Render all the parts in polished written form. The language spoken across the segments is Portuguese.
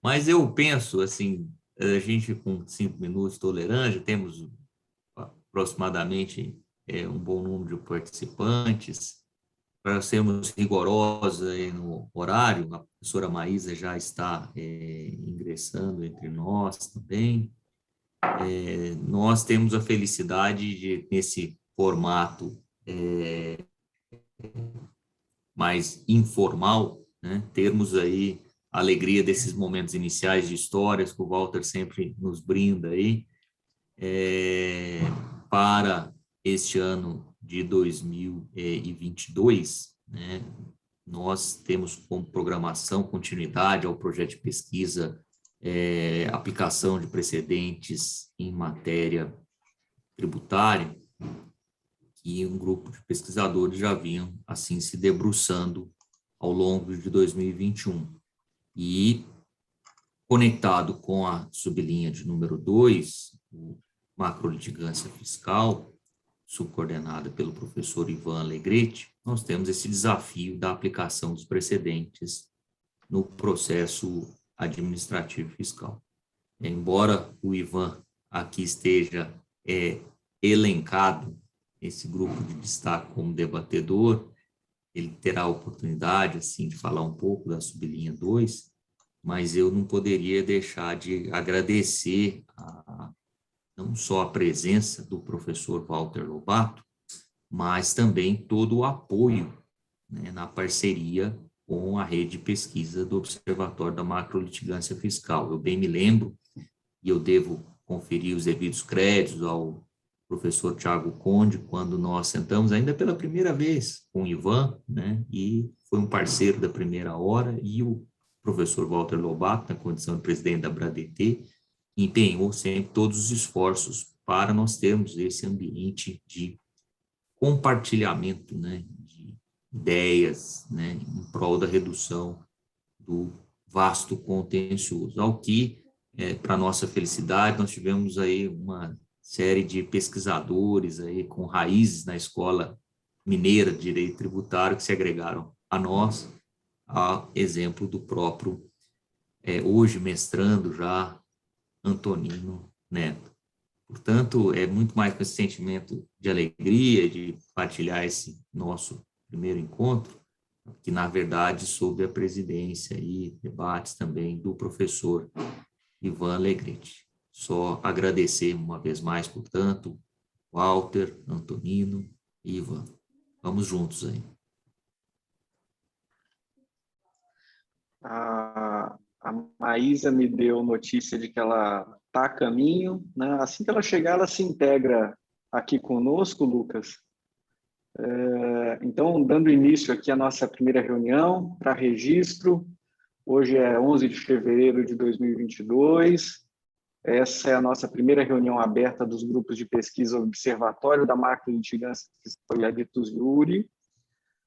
Mas eu penso, assim, a gente com 5 minutos tolerante, temos aproximadamente um bom número de participantes. Para sermos rigorosos aí no horário, a professora Maísa já está ingressando entre nós também. Nós temos a felicidade de, nesse formato mais informal, né, termos aí a alegria desses momentos iniciais de histórias que o Walter sempre nos brinda aí, para este ano de 2022, né, nós temos como programação continuidade ao projeto de pesquisa, aplicação de precedentes em matéria tributária, que um grupo de pesquisadores já vinham assim se debruçando ao longo de 2021. E conectado com a sublinha de número 2, o macrolitigância fiscal, subcoordenada pelo professor Ivan Alegretti, nós temos esse desafio da aplicação dos precedentes no processo administrativo fiscal. Embora o Ivan aqui esteja elencado, esse grupo de destaque como debatedor, ele terá a oportunidade, assim, de falar um pouco da sublinha 2, mas eu não poderia deixar de agradecer não só a presença do professor Walter Lobato, mas também todo o apoio, né, na parceria com a rede de pesquisa do Observatório da Macrolitigância Fiscal. Eu bem me lembro, e eu devo conferir os devidos créditos ao professor Tiago Conde, quando nós sentamos ainda pela primeira vez com o Ivan, né, e foi um parceiro da primeira hora, e o professor Walter Lobato, na condição de presidente da Bradt, empenhou sempre todos os esforços para nós termos esse ambiente de compartilhamento, né, de ideias, né, em prol da redução do vasto contencioso, ao que, para nossa felicidade, nós tivemos aí uma série de pesquisadores aí com raízes na Escola Mineira de Direito Tributário que se agregaram a nós, a exemplo do próprio, hoje mestrando já, Antonino Neto. Portanto, é muito mais com esse sentimento de alegria, de partilhar esse nosso primeiro encontro, que, na verdade, sob a presidência e debates também do professor Ivan Alegretti. Só agradecer uma vez mais, portanto, Walter, Antonino e Ivan. Vamos juntos aí. A Maísa me deu notícia de que ela está a caminho, né? Assim que ela chegar, ela se integra aqui conosco, Lucas. Então, dando início aqui à nossa primeira reunião para registro, hoje é 11 de fevereiro de 2022, essa é a nossa primeira reunião aberta dos grupos de pesquisa Observatório da Macrolitigância Fiscal e Aditus Iuri.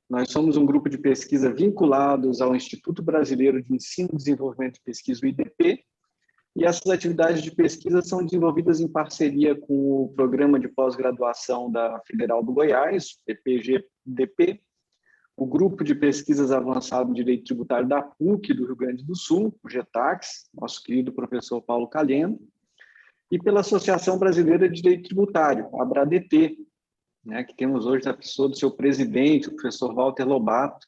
Nós somos um grupo de pesquisa vinculados ao Instituto Brasileiro de Ensino e Desenvolvimento de Pesquisa, o IDP, e essas atividades de pesquisa são desenvolvidas em parceria com o Programa de Pós-Graduação da Federal do Goiás, PPG-DP, o Grupo de Pesquisas Avançado em Direito Tributário da PUC do Rio Grande do Sul, o GETAX, nosso querido professor Paulo Calhendo, e pela Associação Brasileira de Direito Tributário, a ABRADET, né, que temos hoje a pessoa do seu presidente, o professor Walter Lobato,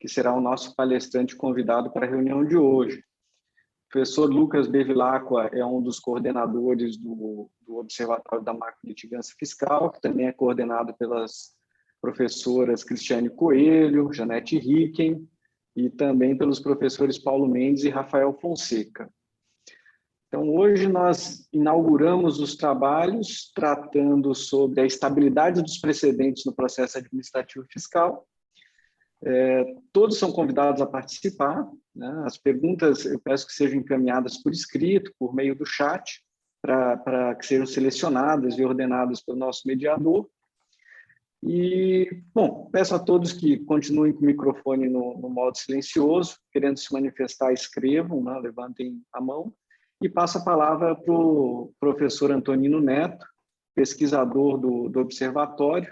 que será o nosso palestrante convidado para a reunião de hoje. O professor Lucas Bevilacqua é um dos coordenadores do Observatório da Macrolitigância Fiscal, que também é coordenado pelas professoras Cristiane Coelho, Janete Ricken, e também pelos professores Paulo Mendes e Rafael Fonseca. Então, hoje nós inauguramos os trabalhos tratando sobre a estabilidade dos precedentes no processo administrativo fiscal. Todos são convidados a participar, né? As perguntas eu peço que sejam encaminhadas por escrito, por meio do chat, para que sejam selecionadas e ordenadas pelo nosso mediador. E, bom, peço a todos que continuem com o microfone no modo silencioso, querendo se manifestar, escrevam, né? Levantem a mão. E passo a palavra para o professor Antonino Neto, pesquisador do Observatório,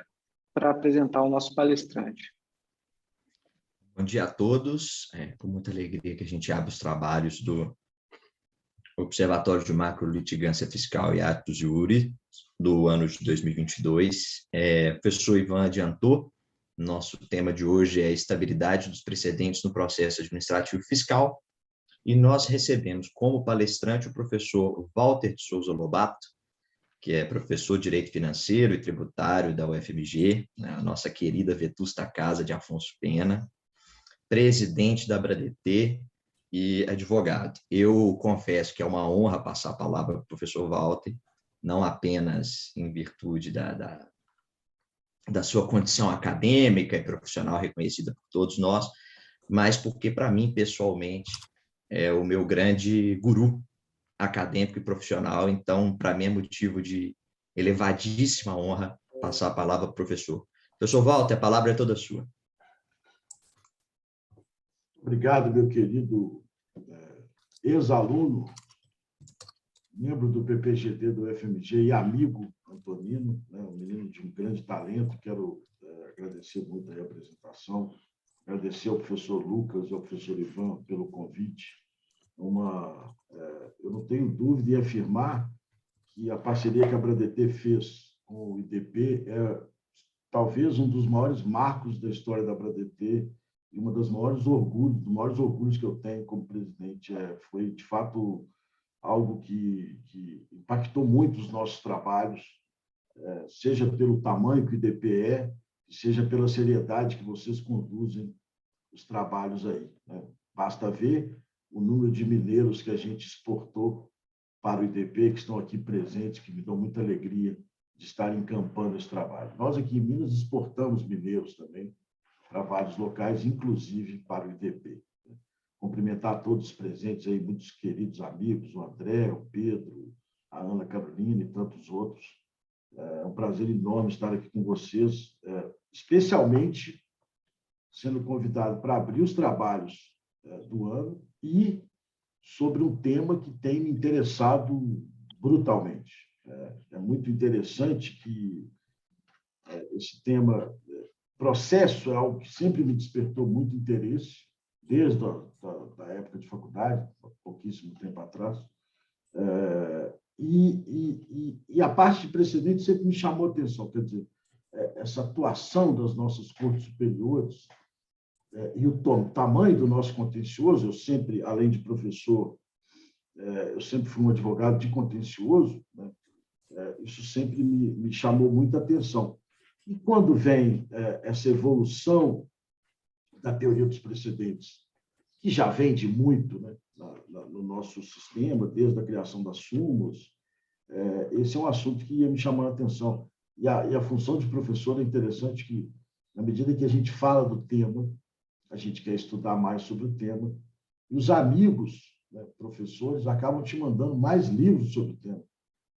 para apresentar o nosso palestrante. Bom dia a todos. É com muita alegria que a gente abre os trabalhos do Observatório de Macrolitigância Fiscal e Atos Iuri, do ano de 2022. O professor Ivan adiantou, nosso tema de hoje é a estabilidade dos precedentes no processo administrativo fiscal, e nós recebemos como palestrante o professor Walter de Souza Lobato, que é professor de Direito Financeiro e Tributário da UFMG, né, a nossa querida vetusta casa de Afonso Pena, presidente da Abradt e advogado. Eu confesso que é uma honra passar a palavra para o professor Walter, não apenas em virtude da sua condição acadêmica e profissional reconhecida por todos nós, mas porque, para mim, pessoalmente, é o meu grande guru acadêmico e profissional. Então, para mim, é motivo de elevadíssima honra passar a palavra para o professor. Professor Walter, a palavra é toda sua. Obrigado, meu querido ex-aluno, membro do PPGD do UFMG e amigo Antonino, né, um menino de um grande talento. Quero agradecer muito a apresentação, agradecer ao professor Lucas e ao professor Ivan pelo convite. Eu não tenho dúvida em afirmar que a parceria que a Abradt fez com o IDP é talvez um dos maiores marcos da história da Abradt e uma das maiores orgulhos que eu tenho como presidente. Foi, de fato, algo que impactou muito os nossos trabalhos, seja pelo tamanho que o IDP é, seja pela seriedade que vocês conduzem os trabalhos aí, né? Basta ver o número de mineiros que a gente exportou para o IDP, que estão aqui presentes, que me dão muita alegria de estar encampando esse trabalho. Nós aqui em Minas exportamos mineiros também para vários locais, inclusive para o IDP. Cumprimentar todos os presentes aí, muitos queridos amigos, o André, o Pedro, a Ana Carolina e tantos outros. É um prazer enorme estar aqui com vocês, especialmente sendo convidado para abrir os trabalhos do ano e sobre um tema que tem me interessado brutalmente. É muito interessante que esse tema, processo, é algo que sempre me despertou muito interesse, desde a época de faculdade, pouquíssimo tempo atrás. E a parte de precedente sempre me chamou a atenção, quer dizer, essa atuação das nossas cortes superiores e o tamanho do nosso contencioso. Eu sempre, além de professor, eu sempre fui um advogado de contencioso, né? Isso sempre me chamou muita atenção. E quando vem essa evolução da teoria dos precedentes, que já vem de muito, né, no nosso sistema, desde a criação das súmulas, esse é um assunto que ia me chamar a atenção. E a função de professor é interessante que, na medida que a gente fala do tema, a gente quer estudar mais sobre o tema, e os amigos, né, professores, acabam te mandando mais livros sobre o tema.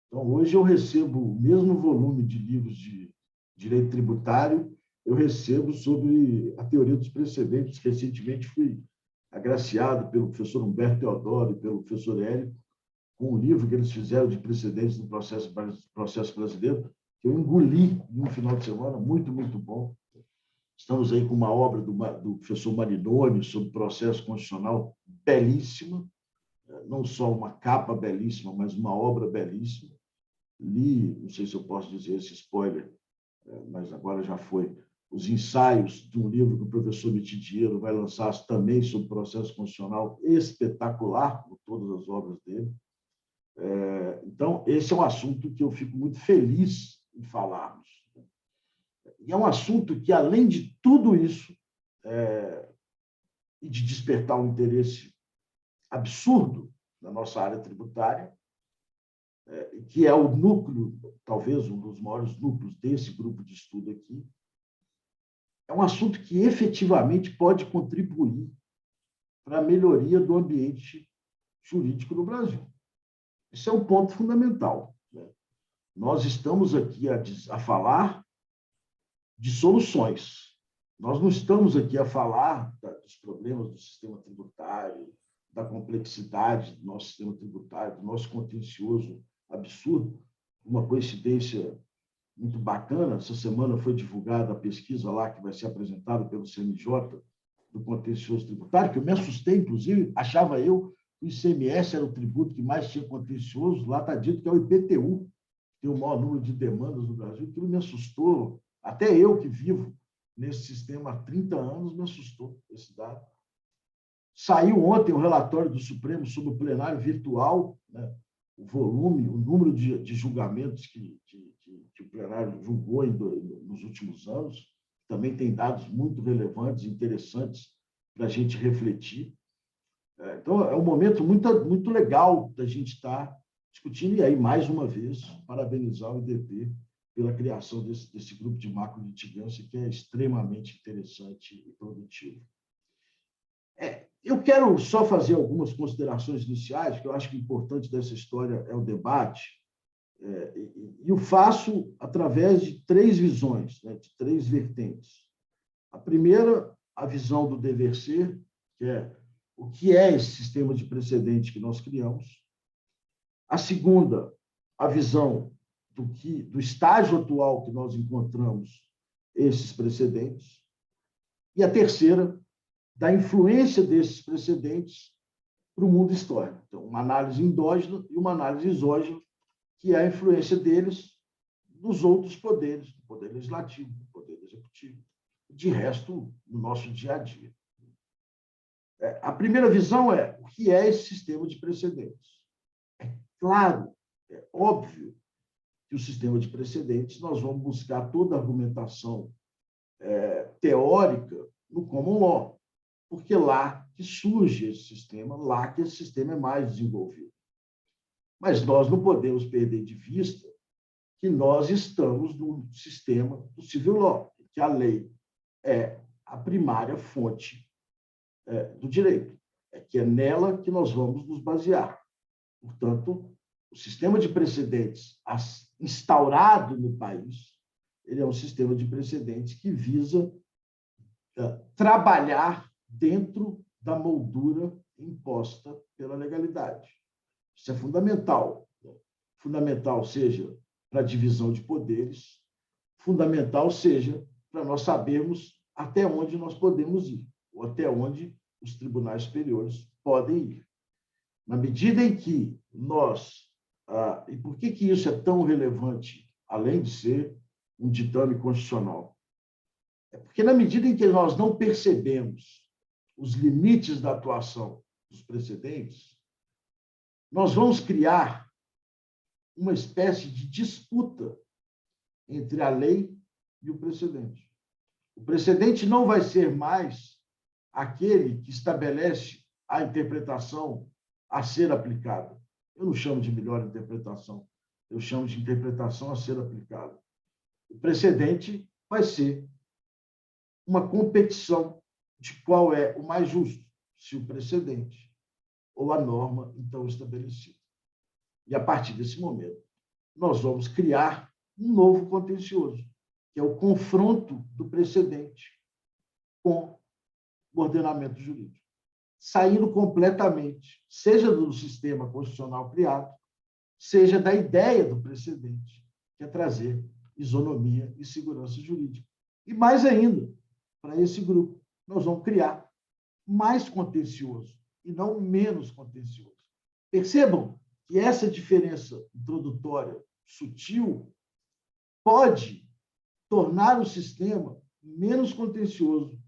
Então, hoje eu recebo o mesmo volume de livros de direito tributário, eu recebo sobre a teoria dos precedentes. Recentemente fui agraciado pelo professor Humberto Teodoro e pelo professor Érico com um livro que eles fizeram de precedentes no processo brasileiro, que eu engoli em um final de semana, muito, muito bom. Estamos aí com uma obra do professor Marinoni sobre processo constitucional belíssima, não só uma capa belíssima, mas uma obra belíssima. Li, não sei se eu posso dizer esse spoiler, mas agora já foi, os ensaios de um livro que o professor Mitidiero vai lançar também sobre processo constitucional, espetacular, por todas as obras dele. Então, esse é um assunto que eu fico muito feliz em falarmos. E é um assunto que, além de tudo isso, e de despertar um interesse absurdo na nossa área tributária, que é o núcleo, talvez um dos maiores núcleos desse grupo de estudo aqui, é um assunto que efetivamente pode contribuir para a melhoria do ambiente jurídico no Brasil. Esse é um ponto fundamental, né? Nós estamos aqui a falar de soluções. Nós não estamos aqui a falar dos problemas do sistema tributário, da complexidade do nosso sistema tributário, do nosso contencioso absurdo. Uma coincidência muito bacana, essa semana foi divulgada a pesquisa lá que vai ser apresentada pelo CNJ do contencioso tributário, que eu me assustei, inclusive, achava eu o ICMS era o tributo que mais tinha contencioso, lá está dito que é o IPTU, que tem o maior número de demandas no Brasil. Aquilo me assustou, até eu que vivo nesse sistema há 30 anos, me assustou esse dado. Saiu ontem o relatório do Supremo sobre o plenário virtual, né? O volume, o número de julgamentos que o plenário julgou nos últimos anos. Também tem dados muito relevantes, interessantes para a gente refletir. Então, é um momento muito legal da gente estar discutindo. E aí, mais uma vez, parabenizar o IDP pela criação desse grupo de macro-litigância, que é extremamente interessante e produtivo. Eu quero só fazer algumas considerações iniciais, que eu acho que o importante dessa história é o debate, e o faço através de 3 visões, né, de 3 vertentes. A primeira, a visão do dever ser, que é o que é esse sistema de precedente que nós criamos. A segunda, a visão do estágio atual que nós encontramos esses precedentes. E a terceira, da influência desses precedentes para o mundo histórico. Então, uma análise endógena e uma análise exógena, que é a influência deles nos outros poderes, do poder legislativo, do poder executivo, de resto, no nosso dia a dia. A primeira visão é o que é esse sistema de precedentes. É claro, é óbvio que o sistema de precedentes, nós vamos buscar toda a argumentação teórica no common law, porque lá que surge esse sistema, lá que esse sistema é mais desenvolvido. Mas nós não podemos perder de vista que nós estamos no sistema do civil law, que a lei é a primária fonte do direito, que é nela que nós vamos nos basear. Portanto, o sistema de precedentes instaurado no país, ele é um sistema de precedentes que visa trabalhar dentro da moldura imposta pela legalidade. Isso é fundamental. Fundamental seja para a divisão de poderes, fundamental seja para nós sabermos até onde nós podemos ir, ou até onde os tribunais superiores podem ir. Na medida em que nós... e por que isso é tão relevante, além de ser um ditame constitucional? É porque, na medida em que nós não percebemos os limites da atuação dos precedentes, nós vamos criar uma espécie de disputa entre a lei e o precedente. O precedente não vai ser mais aquele que estabelece a interpretação a ser aplicada. Eu não chamo de melhor interpretação, eu chamo de interpretação a ser aplicada. O precedente vai ser uma competição de qual é o mais justo, se o precedente ou a norma então estabelecida. E, a partir desse momento, nós vamos criar um novo contencioso, que é o confronto do precedente com o ordenamento jurídico, saindo completamente, seja do sistema constitucional criado, seja da ideia do precedente, que é trazer isonomia e segurança jurídica. E, mais ainda, para esse grupo, nós vamos criar mais contencioso e não menos contencioso. Percebam que essa diferença introdutória sutil pode tornar o sistema menos contencioso,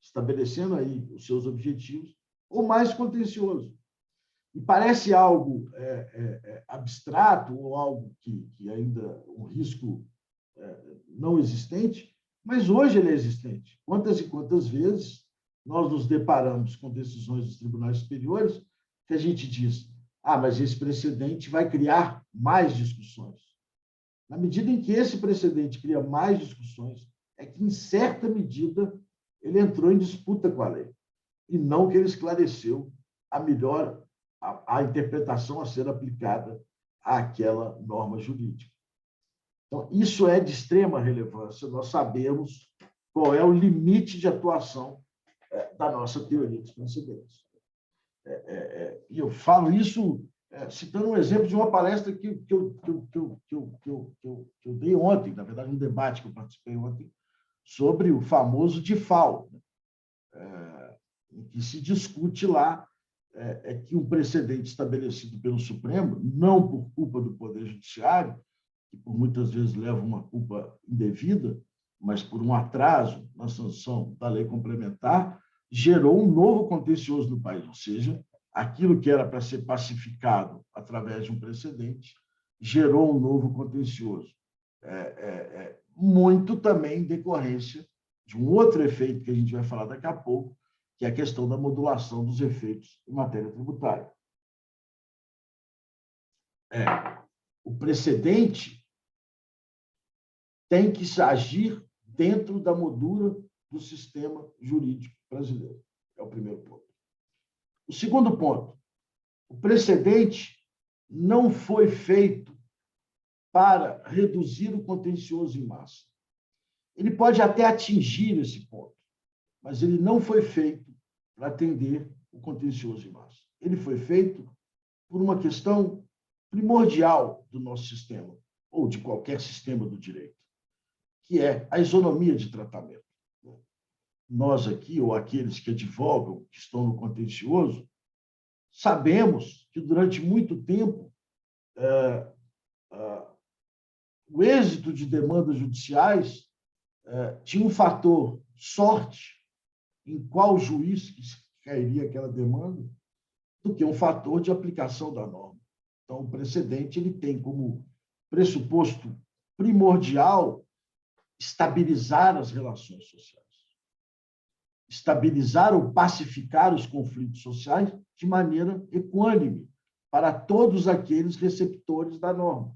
estabelecendo aí os seus objetivos, ou mais contencioso. E parece algo abstrato ou algo que ainda um risco não existente, mas hoje ele é existente. Quantas e quantas vezes nós nos deparamos com decisões dos tribunais superiores que a gente diz: mas esse precedente vai criar mais discussões. Na medida em que esse precedente cria mais discussões, é que, em certa medida, ele entrou em disputa com a lei, e não que ele esclareceu a interpretação a ser aplicada àquela norma jurídica. Então, isso é de extrema relevância, nós sabemos qual é o limite de atuação da nossa teoria dos precedentes. E eu falo isso citando um exemplo de uma palestra que eu dei ontem, na verdade, um debate que eu participei ontem, sobre o famoso DIFAL, em que se discute lá é que um precedente estabelecido pelo Supremo, não por culpa do Poder Judiciário, que por muitas vezes leva uma culpa indevida, mas por um atraso na sanção da lei complementar, gerou um novo contencioso no país, ou seja, aquilo que era para ser pacificado através de um precedente, gerou um novo contencioso. Muito também em decorrência de um outro efeito que a gente vai falar daqui a pouco, que é a questão da modulação dos efeitos em matéria tributária. O precedente tem que agir dentro da moldura do sistema jurídico brasileiro. É o primeiro ponto. O segundo ponto, o precedente não foi feito para reduzir o contencioso em massa. Ele pode até atingir esse ponto, mas ele não foi feito para atender o contencioso em massa. Ele foi feito por uma questão primordial do nosso sistema, ou de qualquer sistema do direito, que é a isonomia de tratamento. Nós aqui, ou aqueles que advogam, que estão no contencioso, sabemos que durante muito tempo o êxito de demandas judiciais tinha um fator sorte em qual juiz que cairia aquela demanda, do que um fator de aplicação da norma. Então, o precedente ele tem como pressuposto primordial estabilizar as relações sociais, estabilizar ou pacificar os conflitos sociais de maneira equânime para todos aqueles receptores da norma.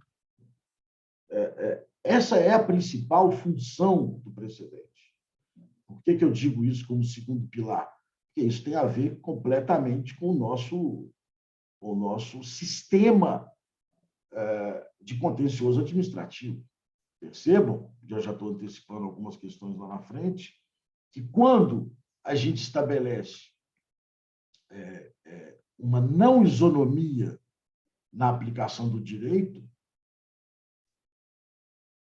Essa é a principal função do precedente. Por que eu digo isso como segundo pilar? Porque isso tem a ver completamente com o nosso sistema de contencioso administrativo. Percebam, já estou antecipando algumas questões lá na frente, que quando a gente estabelece uma não isonomia na aplicação do direito,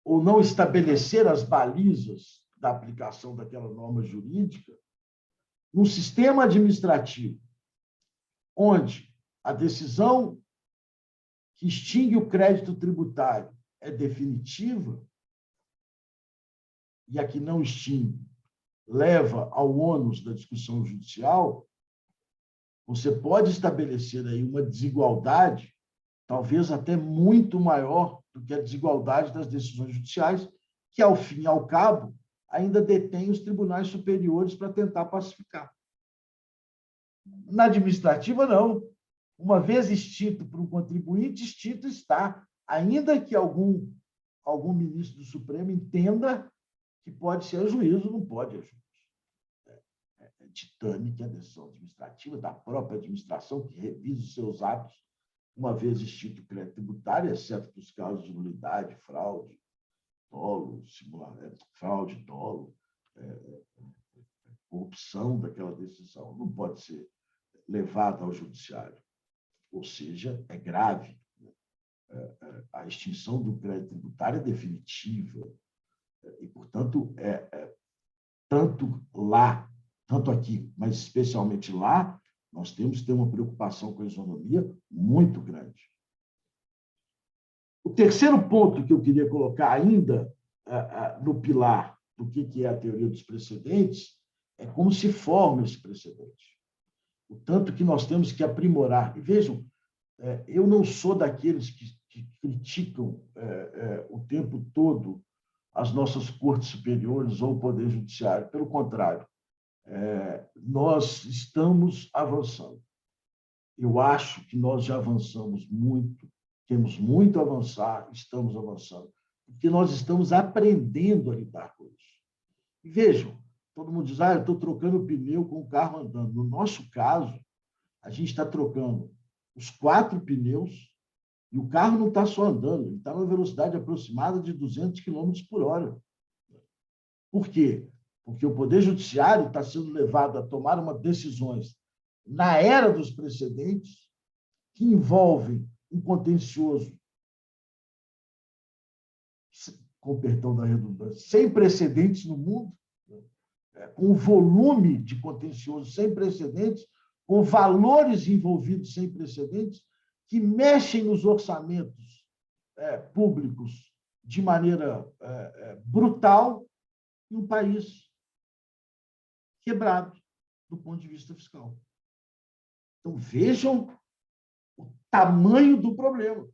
ou não estabelecer as balizas da aplicação daquela norma jurídica, num sistema administrativo onde a decisão que extingue o crédito tributário é definitiva e a que não extingue leva ao ônus da discussão judicial, você pode estabelecer aí uma desigualdade, talvez até muito maior do que a desigualdade das decisões judiciais, que, ao fim e ao cabo, ainda detém os tribunais superiores para tentar pacificar. Na administrativa, não. Uma vez extinto por um contribuinte, extinto está, ainda que algum ministro do Supremo entenda que pode ser a juízo, não pode a juízo. É titânica a decisão administrativa da própria administração, que revisa os seus atos uma vez extinto o crédito tributário, exceto para os casos de nulidade, fraude, dolo, fraude, dolo, corrupção daquela decisão. Não pode ser levada ao judiciário. Ou seja, é grave. A extinção do crédito tributário é definitiva. E, portanto, tanto lá, tanto aqui, mas especialmente lá, nós temos que ter uma preocupação com a isonomia muito grande. O terceiro ponto que eu queria colocar ainda no pilar do que é a teoria dos precedentes é como se forma esse precedente. O tanto que nós temos que aprimorar. E vejam, eu não sou daqueles que criticam o tempo todo as nossas cortes superiores ou o Poder Judiciário. Pelo contrário, nós estamos avançando. Eu acho que nós já avançamos muito, temos muito a avançar, estamos avançando, porque nós estamos aprendendo a lidar com isso. E vejam, todo mundo diz, eu estou trocando o pneu com o carro andando. No nosso caso, a gente está trocando os 4 pneus e o carro não está só andando, ele está numa velocidade aproximada de 200 km por hora. Por quê? Porque o Poder Judiciário está sendo levado a tomar decisões na era dos precedentes que envolvem um contencioso, com perdão da redundância, sem precedentes no mundo, com um volume de contencioso sem precedentes, com valores envolvidos sem precedentes, que mexem nos orçamentos públicos de maneira brutal, em um país quebrado do ponto de vista fiscal. Então, vejam o tamanho do problema.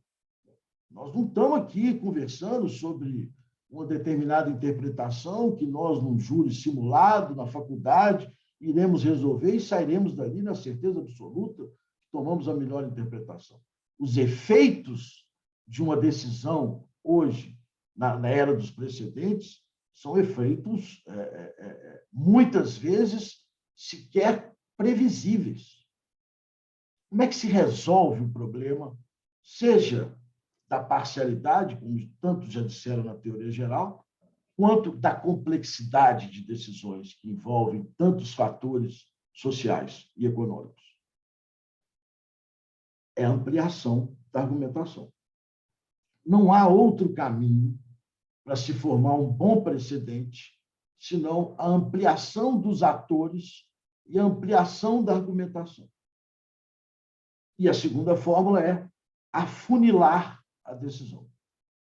Nós não estamos aqui conversando sobre uma determinada interpretação que nós, num júri simulado, na faculdade, iremos resolver e sairemos dali na certeza absoluta que tomamos a melhor interpretação. Os efeitos de uma decisão hoje, na era dos precedentes, são efeitos, muitas vezes, sequer previsíveis. Como é que se resolve o problema, seja da parcialidade, como tantos já disseram na teoria geral, quanto da complexidade de decisões que envolvem tantos fatores sociais e econômicos? É a ampliação da argumentação. Não há outro caminho para se formar um bom precedente, senão a ampliação dos atores e a ampliação da argumentação. E a segunda fórmula é afunilar a decisão.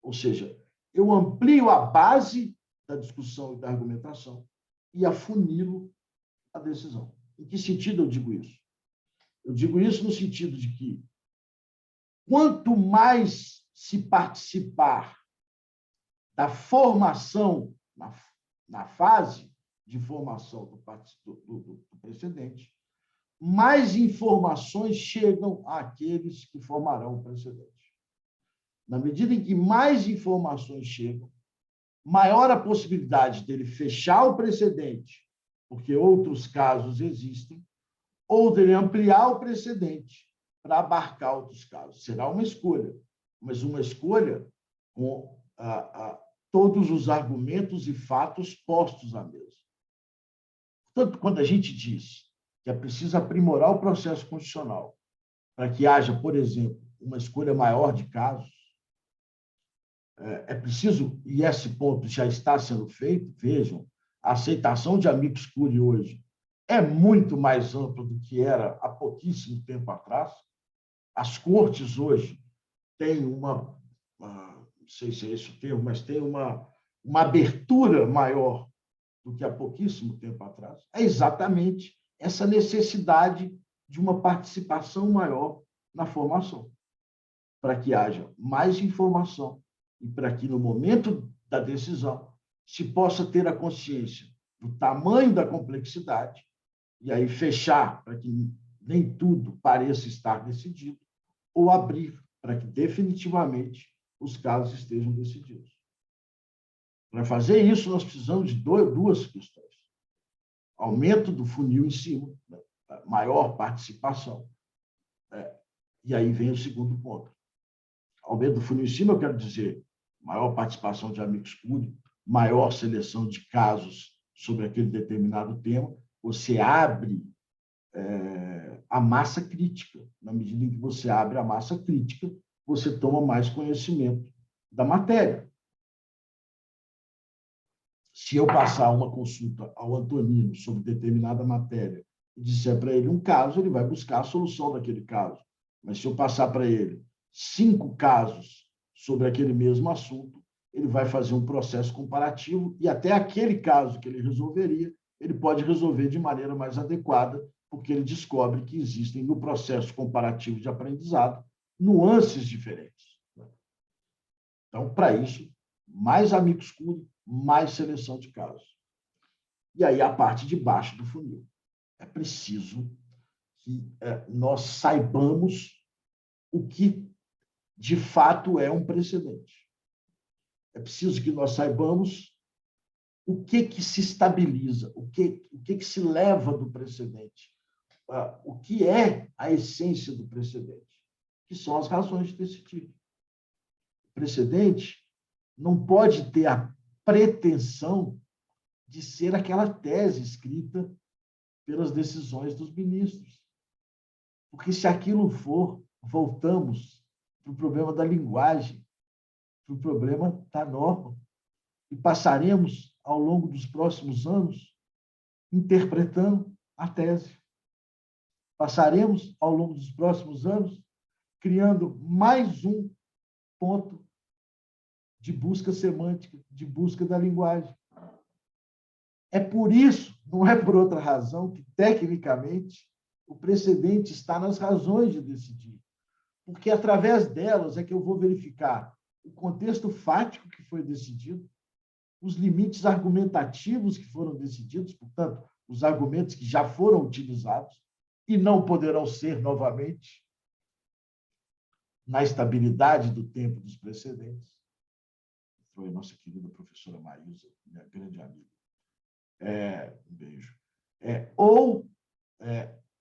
Ou seja, eu amplio a base da discussão e da argumentação e afunilo a decisão. Em que sentido eu digo isso? Eu digo isso no sentido de que quanto mais se participar da formação, na fase de formação do precedente, mais informações chegam àqueles que formarão o precedente. Na medida em que mais informações chegam, maior a possibilidade dele fechar o precedente, porque outros casos existem, ou dele ampliar o precedente para abarcar outros casos. Será uma escolha, mas uma escolha com todos os argumentos e fatos postos à mesa. Portanto, quando a gente diz que é preciso aprimorar o processo constitucional para que haja, por exemplo, uma escolha maior de casos, é preciso, e esse ponto já está sendo feito, vejam, a aceitação de amicus curiae hoje é muito mais ampla do que era há pouquíssimo tempo atrás. As cortes hoje têm não sei se é esse o termo, mas tem uma abertura maior do que há pouquíssimo tempo atrás. É exatamente essa necessidade de uma participação maior na formação, para que haja mais informação e para que, no momento da decisão, se possa ter a consciência do tamanho da complexidade e aí fechar para que nem tudo pareça estar decidido, ou abrir para que definitivamente os casos estejam decididos. Para fazer isso, nós precisamos de duas questões. Aumento do funil em cima, maior participação. E aí vem o segundo ponto. Aumento do funil em cima, eu quero dizer, maior participação de amicus curiae, maior seleção de casos sobre aquele determinado tema. Você abre a massa crítica. Na medida em que você abre a massa crítica, você toma mais conhecimento da matéria. Se eu passar uma consulta ao Antonino sobre determinada matéria e disser para ele um caso, ele vai buscar a solução daquele caso. Mas se eu passar para ele 5 casos sobre aquele mesmo assunto, ele vai fazer um processo comparativo e até aquele caso que ele resolveria, ele pode resolver de maneira mais adequada, porque ele descobre que existem no processo comparativo de aprendizado nuances diferentes. Então, para isso, mais amicus curiae, mais seleção de casos. E aí a parte de baixo do funil. É preciso que nós saibamos o que, de fato, é um precedente. É preciso que nós saibamos o que se estabiliza, o que se leva do precedente, o que é a essência do precedente, que são as razões de decidir. O precedente não pode ter a pretensão de ser aquela tese escrita pelas decisões dos ministros. Porque se aquilo for, voltamos para o problema da linguagem, para o problema da norma, e passaremos, ao longo dos próximos anos, interpretando a tese. Passaremos, ao longo dos próximos anos, criando mais um ponto de busca semântica, de busca da linguagem. É por isso, não é por outra razão, que, tecnicamente, o precedente está nas razões de decidir. Porque, através delas, é que eu vou verificar o contexto fático que foi decidido, os limites argumentativos que foram decididos, portanto, os argumentos que já foram utilizados e não poderão ser novamente, na estabilidade do tempo dos precedentes. Foi a nossa querida professora Maísa, minha grande amiga. Um beijo.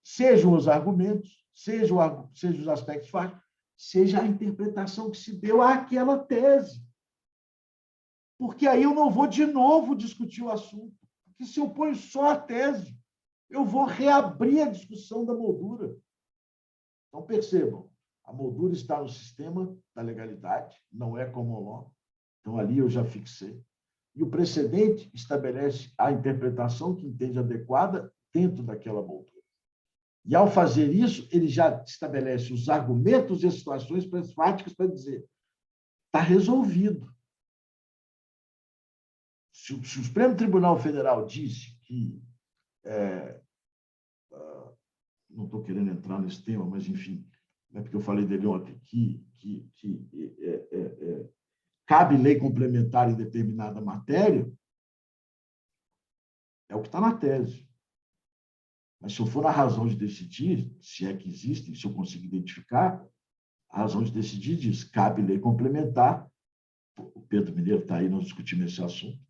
Sejam os argumentos, sejam os aspectos fáticos, seja a interpretação que se deu àquela tese. Porque aí eu não vou de novo discutir o assunto. Porque se eu ponho só a tese, eu vou reabrir a discussão da moldura. Então, percebam, a moldura está no sistema da legalidade, não é common law. Então, ali eu já fixei. E o precedente estabelece a interpretação que entende adequada dentro daquela moldura. E, ao fazer isso, ele já estabelece os argumentos e as situações fáticas para dizer está resolvido. Se o Supremo Tribunal Federal disse que... não estou querendo entrar nesse tema, mas, enfim, é porque eu falei dele ontem, cabe lei complementar em determinada matéria, é o que está na tese. Mas, se eu for na razão de decidir, se é que existe, se eu conseguir identificar, a razão de decidir diz, cabe lei complementar, o Pedro Mineiro está aí, nós discutimos esse assunto,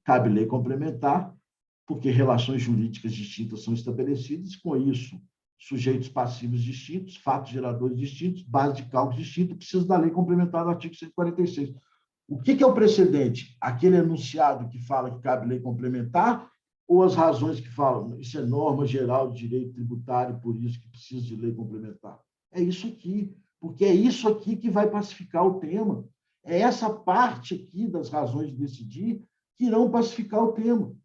cabe lei complementar, porque relações jurídicas distintas são estabelecidas, com isso, sujeitos passivos distintos, fatos geradores distintos, base de cálculo distinta, precisa da lei complementar do artigo 146. O que é o precedente? Aquele enunciado que fala que cabe lei complementar ou as razões que falam isso é norma geral de direito tributário, por isso que precisa de lei complementar? É isso aqui, porque é isso aqui que vai pacificar o tema. É essa parte aqui das razões de decidir que irão pacificar o tema.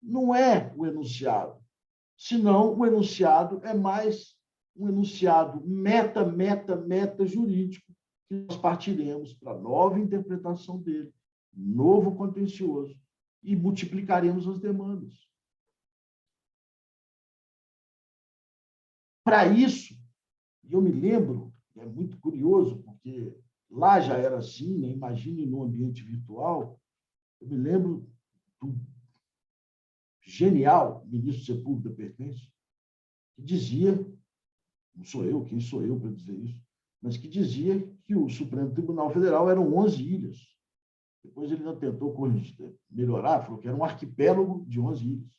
Não é o enunciado. Senão, o enunciado é mais um enunciado meta jurídico, que nós partiremos para nova interpretação dele, novo contencioso, e multiplicaremos as demandas. Para isso, eu me lembro, é muito curioso, porque lá já era assim, né? Imagine no ambiente virtual, eu me lembro do genial ministro Sepúlveda Pertence, que dizia, não sou eu, quem sou eu para dizer isso, mas que dizia que o Supremo Tribunal Federal eram 11 ilhas. Depois ele ainda tentou melhorar, falou que era um arquipélago de 11 ilhas.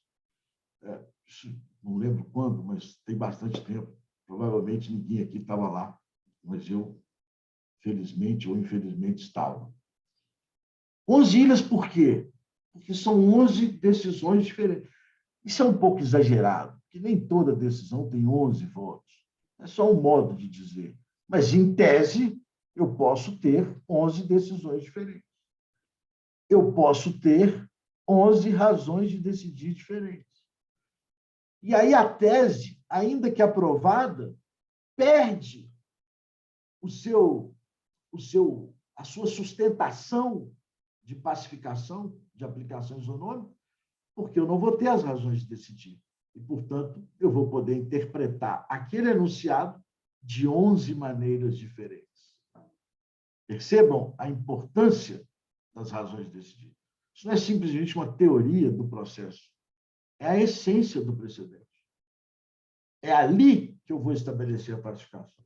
Não lembro quando, mas tem bastante tempo. Provavelmente ninguém aqui estava lá, mas eu, felizmente ou infelizmente, estava. 11 ilhas por quê? Porque são 11 decisões diferentes. Isso é um pouco exagerado, porque nem toda decisão tem 11 votos. É só um modo de dizer. Mas, em tese, eu posso ter 11 decisões diferentes. Eu posso ter 11 razões de decidir diferentes. E aí a tese, ainda que aprovada, perde a sua sustentação de pacificação, de aplicação isonômica, porque eu não vou ter as razões de decidir. E, portanto, eu vou poder interpretar aquele enunciado de 11 maneiras diferentes. Percebam a importância das razões de decidir. Isso não é simplesmente uma teoria do processo. É a essência do precedente. É ali que eu vou estabelecer a pacificação.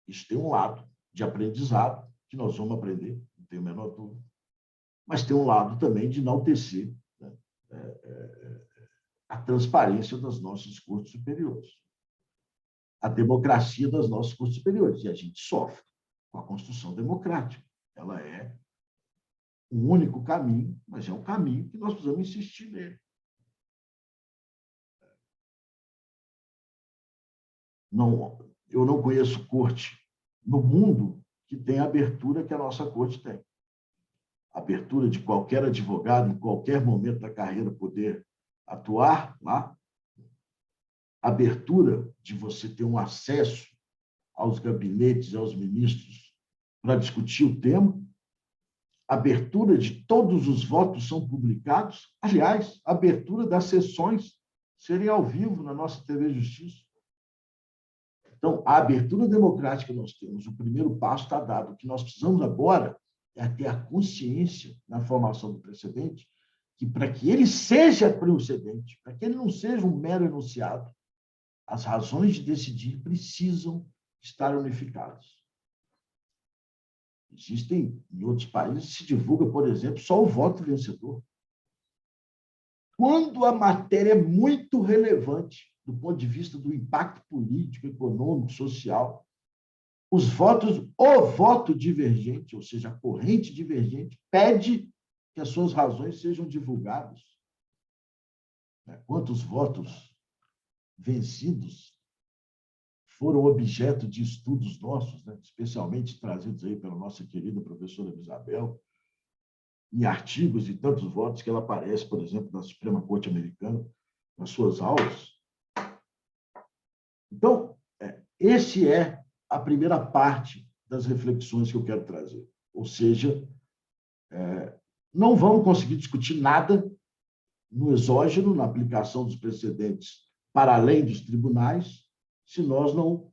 Isso tem um lado de aprendizado, que nós vamos aprender, não tenho a menor dúvida, mas tem um lado também de enaltecer, né, a transparência das nossas cortes superiores, a democracia das nossas cortes superiores. E a gente sofre com a construção democrática. Ela é um único caminho, mas é um caminho que nós precisamos insistir nele. Eu não conheço corte no mundo que tenha a abertura que a nossa corte tem. A abertura de qualquer advogado, em qualquer momento da carreira, poder atuar lá, abertura de você ter um acesso aos gabinetes e aos ministros para discutir o tema, abertura de todos os votos são publicados, aliás, abertura das sessões serem ao vivo na nossa TV Justiça. Então, a abertura democrática que nós temos, o primeiro passo está dado. O que nós precisamos agora é ter a consciência na formação do precedente, que para que ele seja precedente, para que ele não seja um mero enunciado, as razões de decidir precisam estar unificadas. Existem, em outros países, se divulga, por exemplo, só o voto vencedor. Quando a matéria é muito relevante do ponto de vista do impacto político, econômico, social, o voto divergente, ou seja, a corrente divergente, pede que as suas razões sejam divulgadas. Quantos votos vencidos foram objeto de estudos nossos, especialmente trazidos aí pela nossa querida professora Isabel, em artigos e tantos votos que ela aparece, por exemplo, na Suprema Corte Americana, nas suas aulas. Então, esse é a primeira parte das reflexões que eu quero trazer. Ou seja, não vamos conseguir discutir nada no exógeno, na aplicação dos precedentes para além dos tribunais, se nós não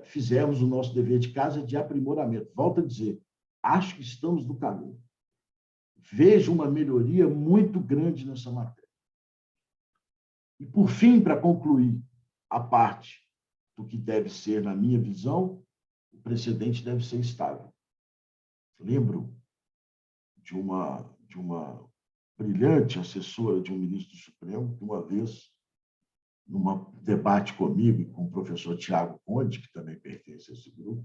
fizermos o nosso dever de casa de aprimoramento. Volto a dizer, acho que estamos no caminho. Vejo uma melhoria muito grande nessa matéria. E, por fim, para concluir a parte do que deve ser, na minha visão, o precedente deve ser estável. Lembro de uma brilhante assessora de um ministro do Supremo, que uma vez, num debate comigo e com o professor Tiago Conde, que também pertence a esse grupo,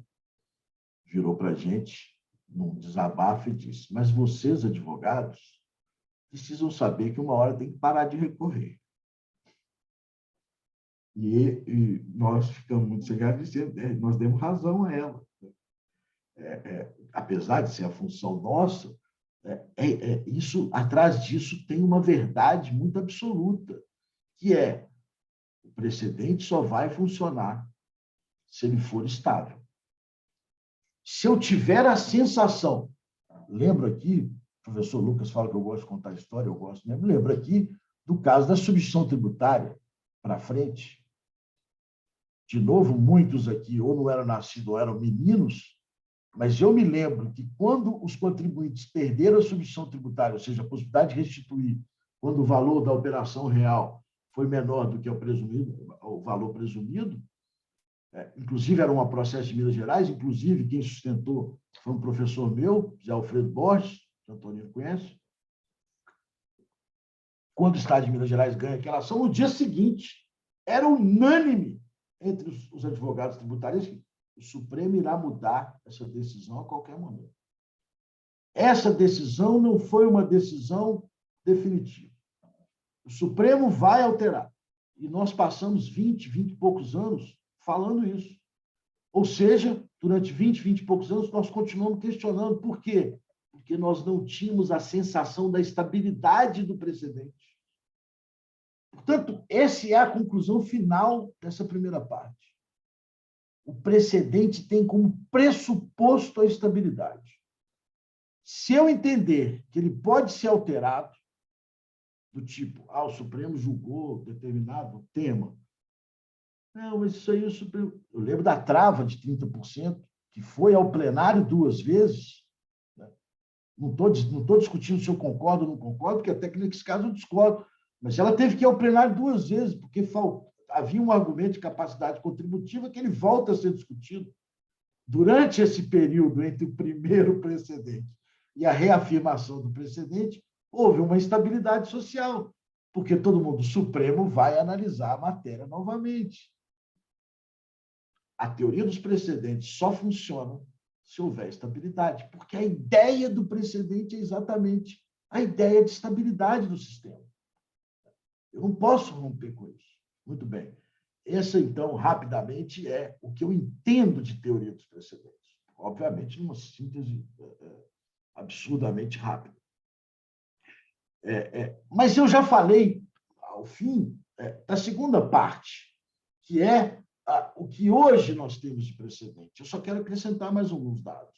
virou para a gente, num desabafo, e disse: mas vocês, advogados, precisam saber que uma hora tem que parar de recorrer. E nós ficamos muito chegados dizendo, nós demos razão a ela. Apesar de ser a função nossa, isso, atrás disso tem uma verdade muito absoluta, que é: o precedente só vai funcionar se ele for estável. Se eu tiver a sensação, lembro aqui, o professor Lucas fala que eu gosto de contar história, eu gosto mesmo, lembro aqui do caso da substituição tributária para frente. De novo, muitos aqui ou não eram nascidos ou eram meninos, mas eu me lembro que quando os contribuintes perderam a substituição tributária, ou seja, a possibilidade de restituir quando o valor da operação real foi menor do que o valor presumido, inclusive era um processo de Minas Gerais, inclusive quem sustentou foi um professor meu, José Alfredo Borges, que o Antônio conhece. Quando o Estado de Minas Gerais ganha aquela ação, no dia seguinte, era unânime entre os advogados tributários que o Supremo irá mudar essa decisão a qualquer momento. Essa decisão não foi uma decisão definitiva. O Supremo vai alterar. E nós passamos 20 e poucos anos falando isso. Ou seja, durante 20 e poucos anos, nós continuamos questionando. Por quê? Porque nós não tínhamos a sensação da estabilidade do precedente. Portanto, essa é a conclusão final dessa primeira parte. O precedente tem como pressuposto a estabilidade. Se eu entender que ele pode ser alterado, do tipo, o Supremo julgou determinado tema. Não, mas isso aí o Supremo... Eu lembro da trava de 30%, que foi ao plenário 2 vezes. Né? Não estou discutindo se eu concordo ou não concordo, porque até que nesse caso eu discordo. Mas ela teve que ir ao plenário 2 vezes, porque havia um argumento de capacidade contributiva que ele volta a ser discutido. Durante esse período entre o primeiro precedente e a reafirmação do precedente, houve uma instabilidade social, porque todo mundo, o Supremo vai analisar a matéria novamente. A teoria dos precedentes só funciona se houver estabilidade, porque a ideia do precedente é exatamente a ideia de estabilidade do sistema. Eu não posso romper com isso. Muito bem. Essa, então, rapidamente, é o que eu entendo de teoria dos precedentes. Obviamente, numa síntese absurdamente rápida. Mas eu já falei ao fim da segunda parte, que é o que hoje nós temos de precedente. Eu só quero acrescentar mais alguns dados.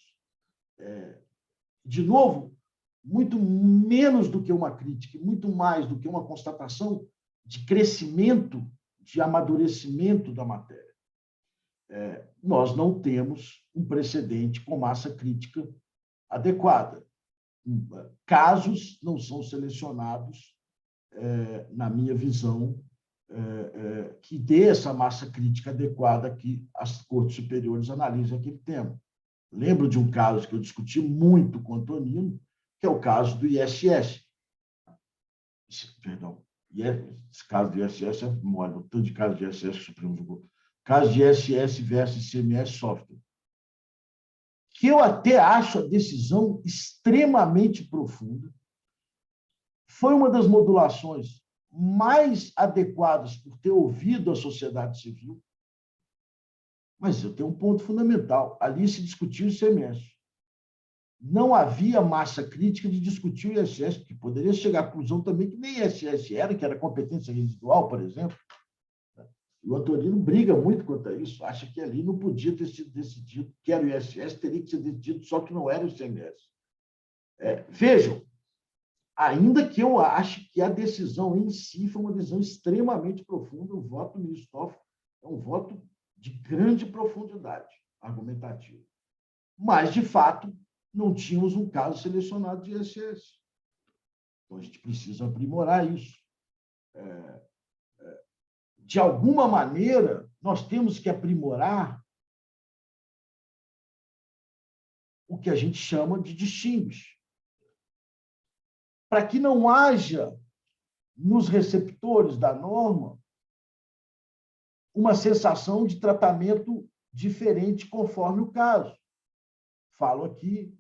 De novo, muito menos do que uma crítica, muito mais do que uma constatação de crescimento, de amadurecimento da matéria. Nós não temos um precedente com massa crítica adequada. Casos não são selecionados, na minha visão, que dê essa massa crítica adequada que as cortes superiores analisem aquele tema. Lembro de um caso que eu discuti muito com o Antonino, que é o caso do ISS. Perdão, esse caso do ISS é mole, o tanto de caso de ISS que o Supremo julgou. Caso de ISS versus ICMS Software. Que eu até acho a decisão extremamente profunda. Foi uma das modulações mais adequadas por ter ouvido a sociedade civil. Mas eu tenho um ponto fundamental. Ali se discutiu o ICMS. Não havia massa crítica de discutir o ISS, porque poderia chegar à conclusão também que nem ISS era, que era competência residual, por exemplo. E o Antonino briga muito contra isso, acha que ali não podia ter sido decidido que era o ISS, teria que ser decidido só que não era o ICMS. Vejam, ainda que eu ache que a decisão em si foi uma decisão extremamente profunda, o voto do ministro Toffoli é um voto de grande profundidade argumentativa. Mas, de fato, não tínhamos um caso selecionado de ISS. Então, a gente precisa aprimorar isso. De alguma maneira, nós temos que aprimorar o que a gente chama de distinguish, para que não haja, nos receptores da norma, uma sensação de tratamento diferente conforme o caso. Falo aqui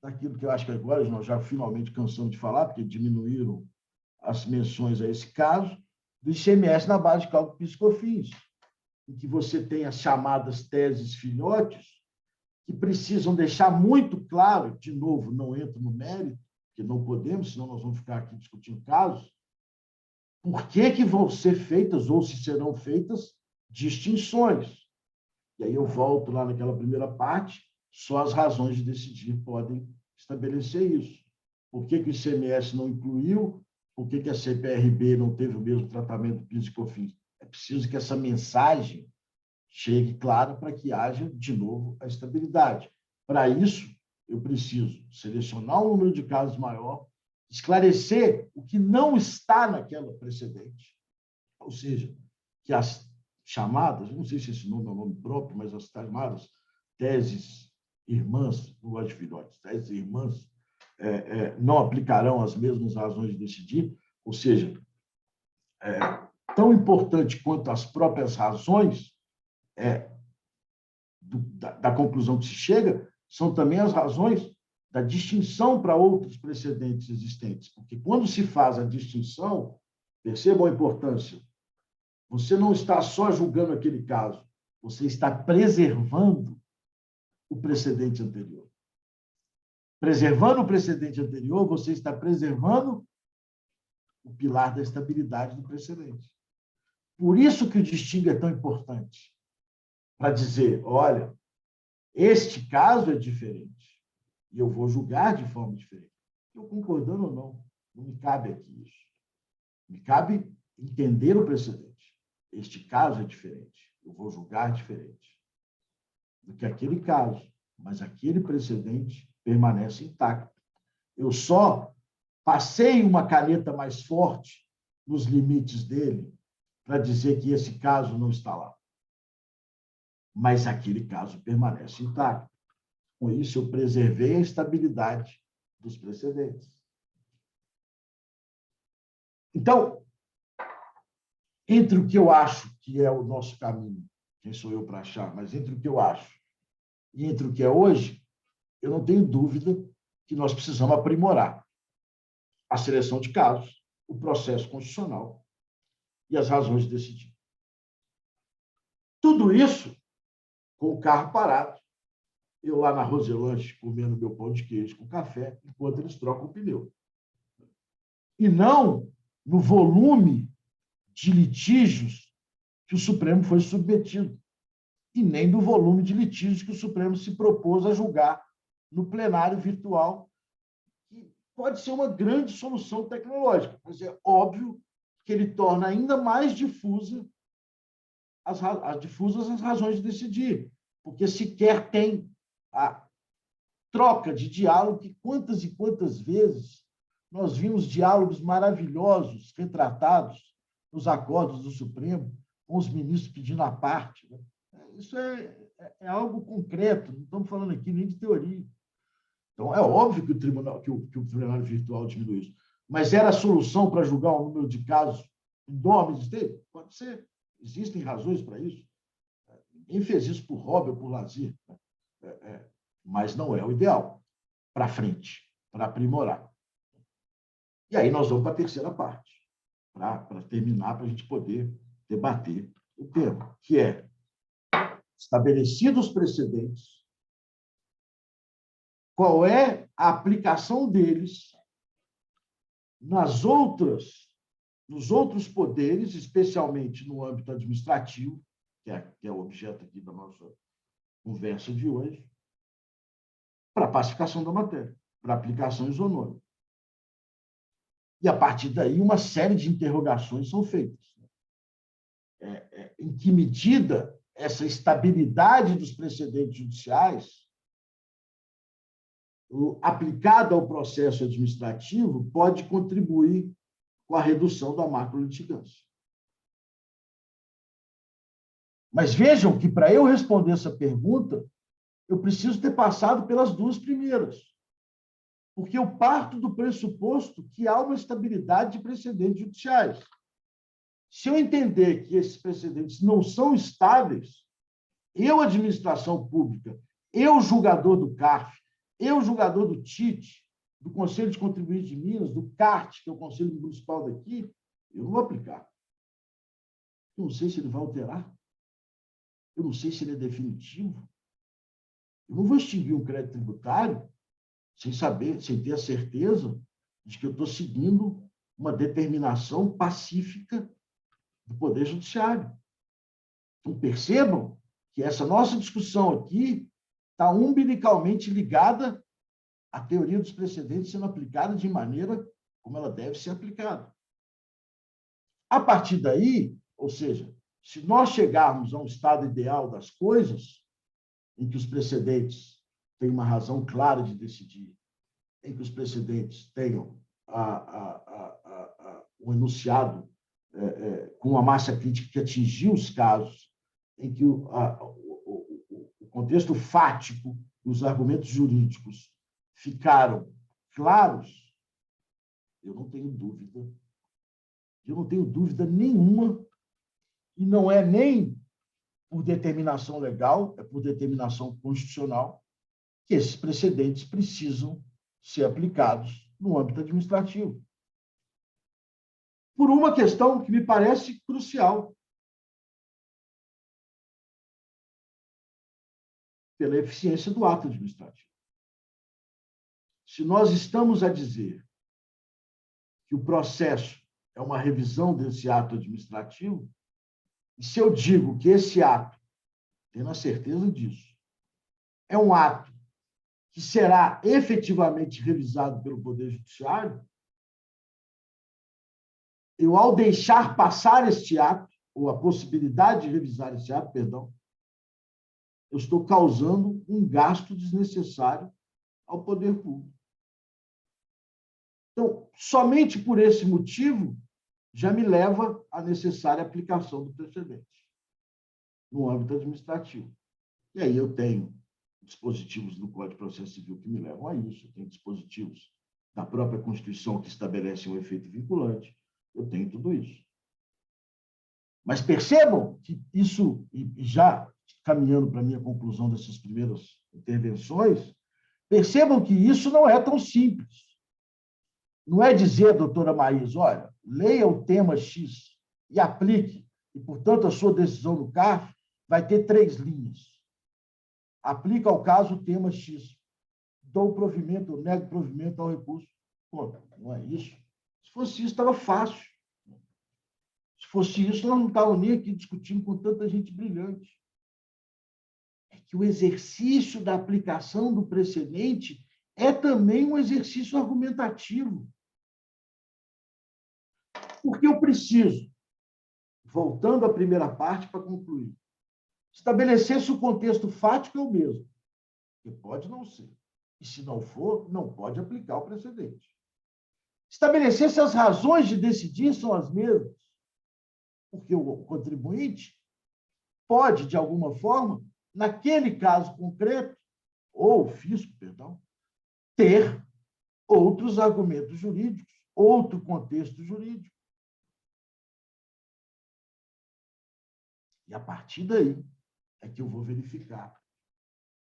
daquilo que eu acho que agora nós já finalmente cansamos de falar, porque diminuíram as menções a esse caso, do ICMS na base de cálculo PIS/COFINS, em que você tem as chamadas teses filhotes, que precisam deixar muito claro, de novo, não entro no mérito, porque não podemos, senão nós vamos ficar aqui discutindo casos, por que vão ser feitas, ou se serão feitas, distinções. E aí eu volto lá naquela primeira parte, só as razões de decidir podem estabelecer isso. Por que o ICMS não incluiu? Por que a CPRB não teve o mesmo tratamento do PIS e COFINS? É preciso que essa mensagem chegue clara para que haja, de novo, a estabilidade. Para isso, eu preciso selecionar um número de casos maior, esclarecer o que não está naquela precedente, ou seja, que as chamadas, não sei se esse nome é um nome próprio, mas as chamadas teses irmãs, não gosto de filhotes, teses irmãs, não aplicarão as mesmas razões de decidir, ou seja, tão importante quanto as próprias razões da conclusão que se chega, são também as razões da distinção para outros precedentes existentes. Porque quando se faz a distinção, percebam a importância, você não está só julgando aquele caso, você está preservando o precedente anterior. Preservando o precedente anterior, você está preservando o pilar da estabilidade do precedente. Por isso que o distingo é tão importante, para dizer, olha, este caso é diferente, e eu vou julgar de forma diferente. Eu concordando ou não me cabe aqui isso. Me cabe entender o precedente. Este caso é diferente, eu vou julgar diferente do que aquele caso, mas aquele precedente permanece intacto. Eu só passei uma caneta mais forte nos limites dele para dizer que esse caso não está lá. Mas aquele caso permanece intacto. Com isso, eu preservei a estabilidade dos precedentes. Então, entre o que eu acho que é o nosso caminho, quem sou eu para achar, mas entre o que eu acho e entre o que é hoje, eu não tenho dúvida que nós precisamos aprimorar a seleção de casos, o processo constitucional e as razões de decidir. Tudo isso com o carro parado, eu lá na Roselanche comendo meu pão de queijo com café, enquanto eles trocam o pneu. E não no volume de litígios que o Supremo foi submetido, e nem do volume de litígios que o Supremo se propôs a julgar no plenário virtual, que pode ser uma grande solução tecnológica, mas é óbvio que ele torna ainda mais difusas as razões de decidir, porque sequer tem a troca de diálogo, que quantas e quantas vezes nós vimos diálogos maravilhosos retratados nos acordos do Supremo, com os ministros pedindo a parte. Né? Isso é algo concreto, não estamos falando aqui nem de teoria. Então, é óbvio que o plenário virtual diminui isso. Mas era a solução para julgar o número de casos enormes? Pode ser. Existem razões para isso. Ninguém fez isso por hobby ou por lazer. Mas não é o ideal. Para frente, para aprimorar. E aí nós vamos para a terceira parte, para terminar, para a gente poder debater o tema, que é estabelecidos os precedentes, qual é a aplicação deles nos outros poderes, especialmente no âmbito administrativo, que é o objeto aqui da nossa conversa de hoje, para a pacificação da matéria, para a aplicação isonômica. E, a partir daí, uma série de interrogações são feitas. Em que medida essa estabilidade dos precedentes judiciais, aplicada ao processo administrativo, pode contribuir com a redução da macrolitigância. Mas vejam que, para eu responder essa pergunta, eu preciso ter passado pelas duas primeiras, porque eu parto do pressuposto que há uma estabilidade de precedentes judiciais. Se eu entender que esses precedentes não são estáveis, eu, administração pública, eu, julgador do CARF, eu, julgador do TIT, do Conselho de Contribuintes de Minas, do CART, que é o Conselho Municipal daqui, eu não vou aplicar. Eu não sei se ele vai alterar. Eu não sei se ele é definitivo. Eu não vou extinguir um crédito tributário sem saber, sem ter a certeza de que eu estou seguindo uma determinação pacífica do Poder Judiciário. Então, percebam que essa nossa discussão aqui está umbilicalmente ligada à teoria dos precedentes sendo aplicada de maneira como ela deve ser aplicada. A partir daí, ou seja, se nós chegarmos a um estado ideal das coisas, em que os precedentes têm uma razão clara de decidir, em que os precedentes tenham um enunciado com uma massa crítica que atingiu os casos, em que o contexto fático e os argumentos jurídicos ficaram claros, eu não tenho dúvida nenhuma, e não é nem por determinação legal, é por determinação constitucional, que esses precedentes precisam ser aplicados no âmbito administrativo. Por uma questão que me parece crucial. Pela eficiência do ato administrativo. Se nós estamos a dizer que o processo é uma revisão desse ato administrativo, e se eu digo que esse ato, tendo a certeza disso, é um ato que será efetivamente revisado pelo Poder Judiciário, eu, ao deixar passar este ato, ou a possibilidade de revisar esse ato, perdão, eu estou causando um gasto desnecessário ao poder público. Então, somente por esse motivo, já me leva à necessária aplicação do precedente no âmbito administrativo. E aí eu tenho dispositivos do Código de Processo Civil que me levam a isso, eu tenho dispositivos da própria Constituição que estabelecem um efeito vinculante, eu tenho tudo isso. Mas percebam que isso, e já caminhando para a minha conclusão dessas primeiras intervenções, percebam que isso não é tão simples. Não é dizer, doutora Maísa, olha, leia o tema X e aplique, e, portanto, a sua decisão no CARF vai ter 3 linhas. Aplica ao caso o tema X. Dou provimento, ou nego provimento ao recurso. Pô, não é isso. Se fosse isso, estava fácil. Se fosse isso, nós não estávamos nem aqui discutindo com tanta gente brilhante. É que o exercício da aplicação do precedente é também um exercício argumentativo. Porque eu preciso, voltando à primeira parte para concluir, estabelecer se o contexto fático é o mesmo, que pode não ser. E, se não for, não pode aplicar o precedente. Estabelecer se as razões de decidir são as mesmas, porque o contribuinte pode, de alguma forma, naquele caso concreto, ou o fisco, perdão, ter outros argumentos jurídicos, outro contexto jurídico. E a partir daí é que eu vou verificar.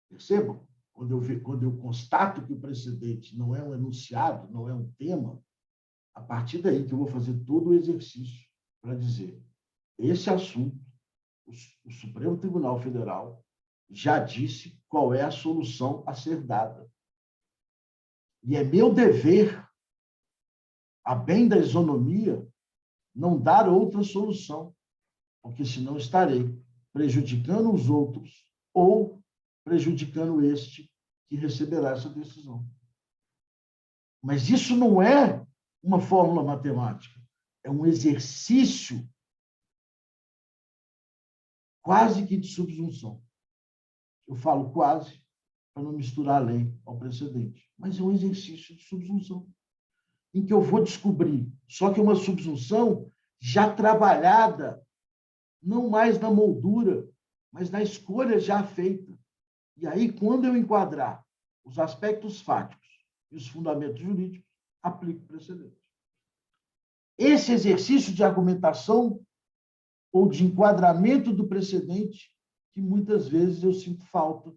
Percebam? Quando eu constato que o precedente não é um enunciado, não é um tema, a partir daí que eu vou fazer todo o exercício para dizer: esse assunto, o Supremo Tribunal Federal já disse qual é a solução a ser dada. E é meu dever, a bem da isonomia, não dar outra solução, porque senão estarei prejudicando os outros ou prejudicando este que receberá essa decisão. Mas isso não é uma fórmula matemática, é um exercício quase que de subsunção. Eu falo quase para não misturar a lei ao precedente, mas é um exercício de subsunção, em que eu vou descobrir, só que uma subsunção já trabalhada, não mais na moldura, mas na escolha já feita. E aí, quando eu enquadrar os aspectos fáticos e os fundamentos jurídicos, aplico o precedente. Esse exercício de argumentação ou de enquadramento do precedente, que muitas vezes eu sinto falta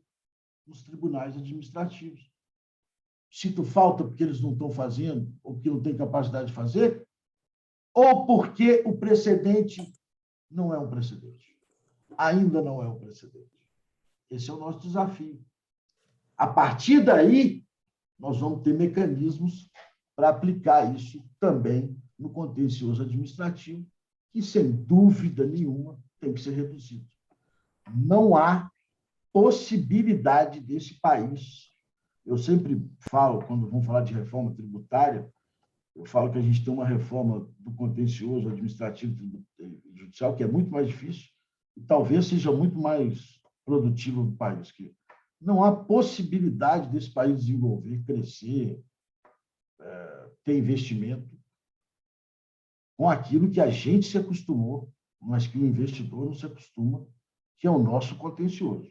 nos tribunais administrativos. Sinto falta porque eles não estão fazendo, ou porque não têm capacidade de fazer, ou porque o precedente não é um precedente. Ainda não é um precedente. Esse é o nosso desafio. A partir daí, nós vamos ter mecanismos para aplicar isso também no contencioso administrativo, que, sem dúvida nenhuma, tem que ser reduzido. Não há possibilidade desse país. Eu sempre falo, quando vamos falar de reforma tributária, eu falo que a gente tem uma reforma do contencioso administrativo e judicial que é muito mais difícil e talvez seja muito mais produtiva do país. Que não há possibilidade desse país desenvolver, crescer, ter investimento com aquilo que a gente se acostumou, mas que o investidor não se acostuma, que é o nosso contencioso.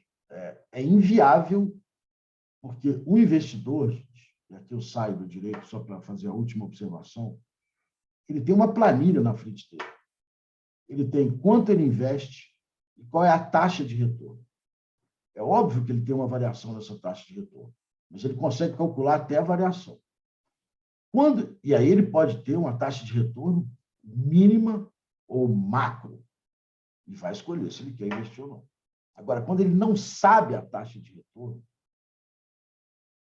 É inviável, porque o investidor, e aqui eu saio do direito só para fazer a última observação, ele tem uma planilha na frente dele. Ele tem quanto ele investe e qual é a taxa de retorno. É óbvio que ele tem uma variação nessa taxa de retorno, mas ele consegue calcular até a variação. E aí ele pode ter uma taxa de retorno mínima ou macro, e vai escolher se ele quer investir ou não. Agora, quando ele não sabe a taxa de retorno,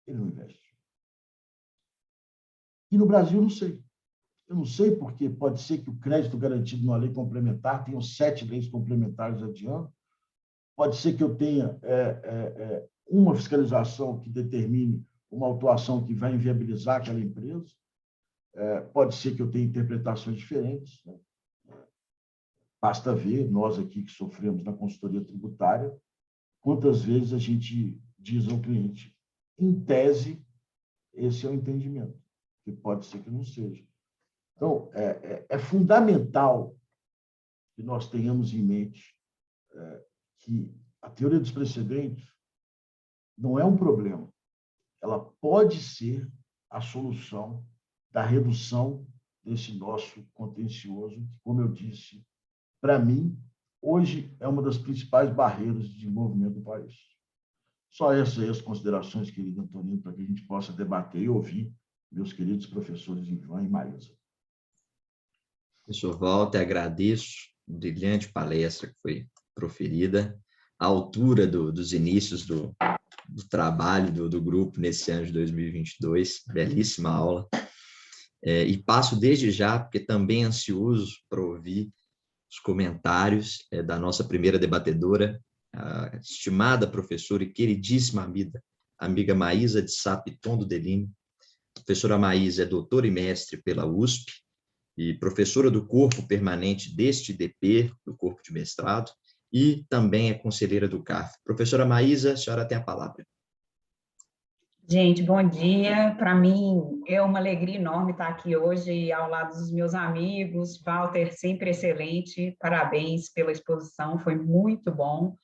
ele não investe. E no Brasil, não sei. Eu não sei porque pode ser que o crédito garantido numa lei complementar, tenham 7 leis complementares adiante, pode ser que eu tenha uma fiscalização que determine uma autuação que vai inviabilizar aquela empresa, pode ser que eu tenha interpretações diferentes, né? Basta ver, nós aqui que sofremos na consultoria tributária, quantas vezes a gente diz ao cliente, em tese, esse é o entendimento, que pode ser que não seja. Então, é fundamental que nós tenhamos em mente que a teoria dos precedentes não é um problema, ela pode ser a solução da redução desse nosso contencioso, que, como eu disse, para mim, hoje é uma das principais barreiras de desenvolvimento do país. Só essas as considerações, querido Antonino, para que a gente possa debater e ouvir meus queridos professores Ivan e Maísa. Professor Walter, agradeço a brilhante palestra que foi proferida, à altura dos inícios do trabalho do grupo nesse ano de 2022, belíssima aula. E passo desde já, porque também ansioso para ouvir os comentários da nossa primeira debatedora, a estimada professora e queridíssima amiga Maísa de Sá Piton do Deline. A professora Maísa é doutora e mestre pela USP e professora do corpo permanente deste IDP, do corpo de mestrado, e também é conselheira do CARF. Professora Maísa, a senhora tem a palavra. Gente, bom dia. Para mim é uma alegria enorme estar aqui hoje ao lado dos meus amigos. Walter, sempre excelente. Parabéns pela exposição, foi muito bom.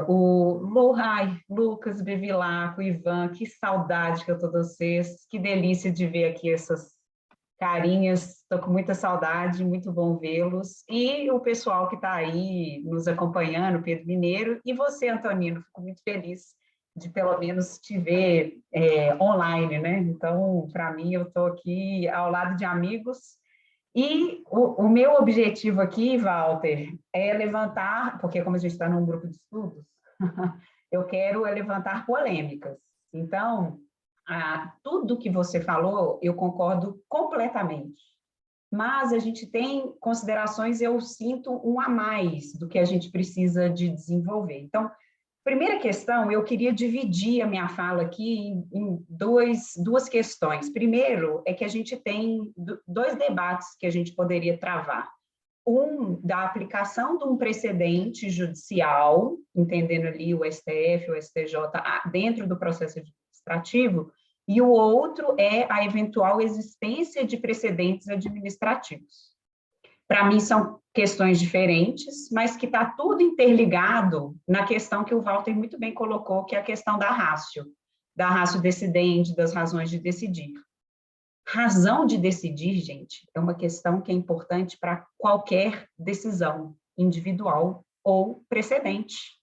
O Lohai, Lucas, Bevilacqua, Ivan, que saudade que eu estou de vocês. Que delícia de ver aqui essas carinhas. Estou com muita saudade, muito bom vê-los. E o pessoal que está aí nos acompanhando, Pedro Mineiro, e você, Antonino, fico muito feliz de pelo menos te ver online, né? Então, para mim, eu estou aqui ao lado de amigos, e o meu objetivo aqui, Walter, é levantar, porque como a gente está num grupo de estudos, eu quero levantar polêmicas. Então, tudo que você falou, eu concordo completamente, mas a gente tem considerações, eu sinto um a mais do que a gente precisa de desenvolver. Então, primeira questão, eu queria dividir a minha fala aqui em duas questões. Primeiro, é que a gente tem dois debates que a gente poderia travar. Um, da aplicação de um precedente judicial, entendendo ali o STF, o STJ, dentro do processo administrativo, e o outro é a eventual existência de precedentes administrativos. Para mim, são questões diferentes, mas que está tudo interligado na questão que o Walter muito bem colocou, que é a questão da ratio decidente, das razões de decidir. Razão de decidir, gente, é uma questão que é importante para qualquer decisão individual ou precedente.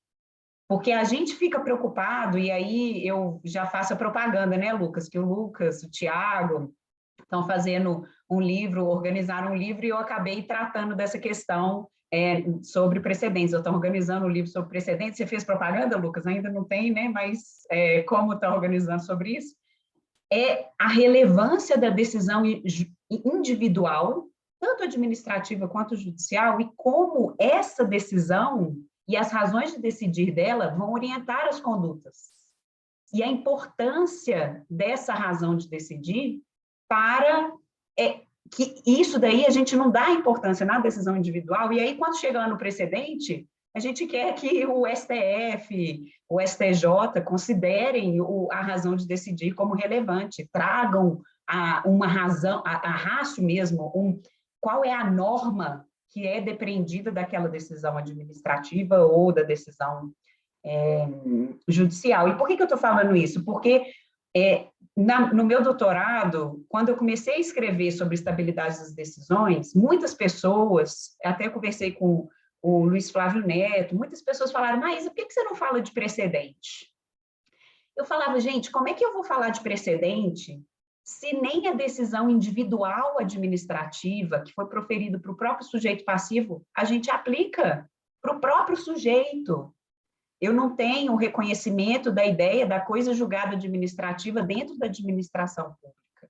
Porque a gente fica preocupado, e aí eu já faço a propaganda, né, Lucas? Que o Lucas, o Tiago estão fazendo um livro, organizaram um livro, e eu acabei tratando dessa questão sobre precedentes. Eu estou organizando um livro sobre precedentes. Você fez propaganda, Lucas? Ainda não tem, né? Mas como está organizando sobre isso? É a relevância da decisão individual, tanto administrativa quanto judicial, e como essa decisão e as razões de decidir dela vão orientar as condutas. E a importância dessa razão de decidir para que isso daí a gente não dá importância na decisão individual, e aí quando chega no precedente, a gente quer que o STF, o STJ considerem a razão de decidir como relevante, tragam uma razão, a ratio mesmo, qual é a norma que é depreendida daquela decisão administrativa ou da decisão judicial. E por que eu estou falando isso? Porque no meu doutorado, quando eu comecei a escrever sobre estabilidade das decisões, muitas pessoas, até conversei com o Luiz Flávio Neto, muitas pessoas falaram: Maísa, por que você não fala de precedente? Eu falava: gente, como é que eu vou falar de precedente se nem a decisão individual administrativa, que foi proferida para o próprio sujeito passivo, a gente aplica para o próprio sujeito? Eu não tenho o reconhecimento da ideia da coisa julgada administrativa dentro da administração pública.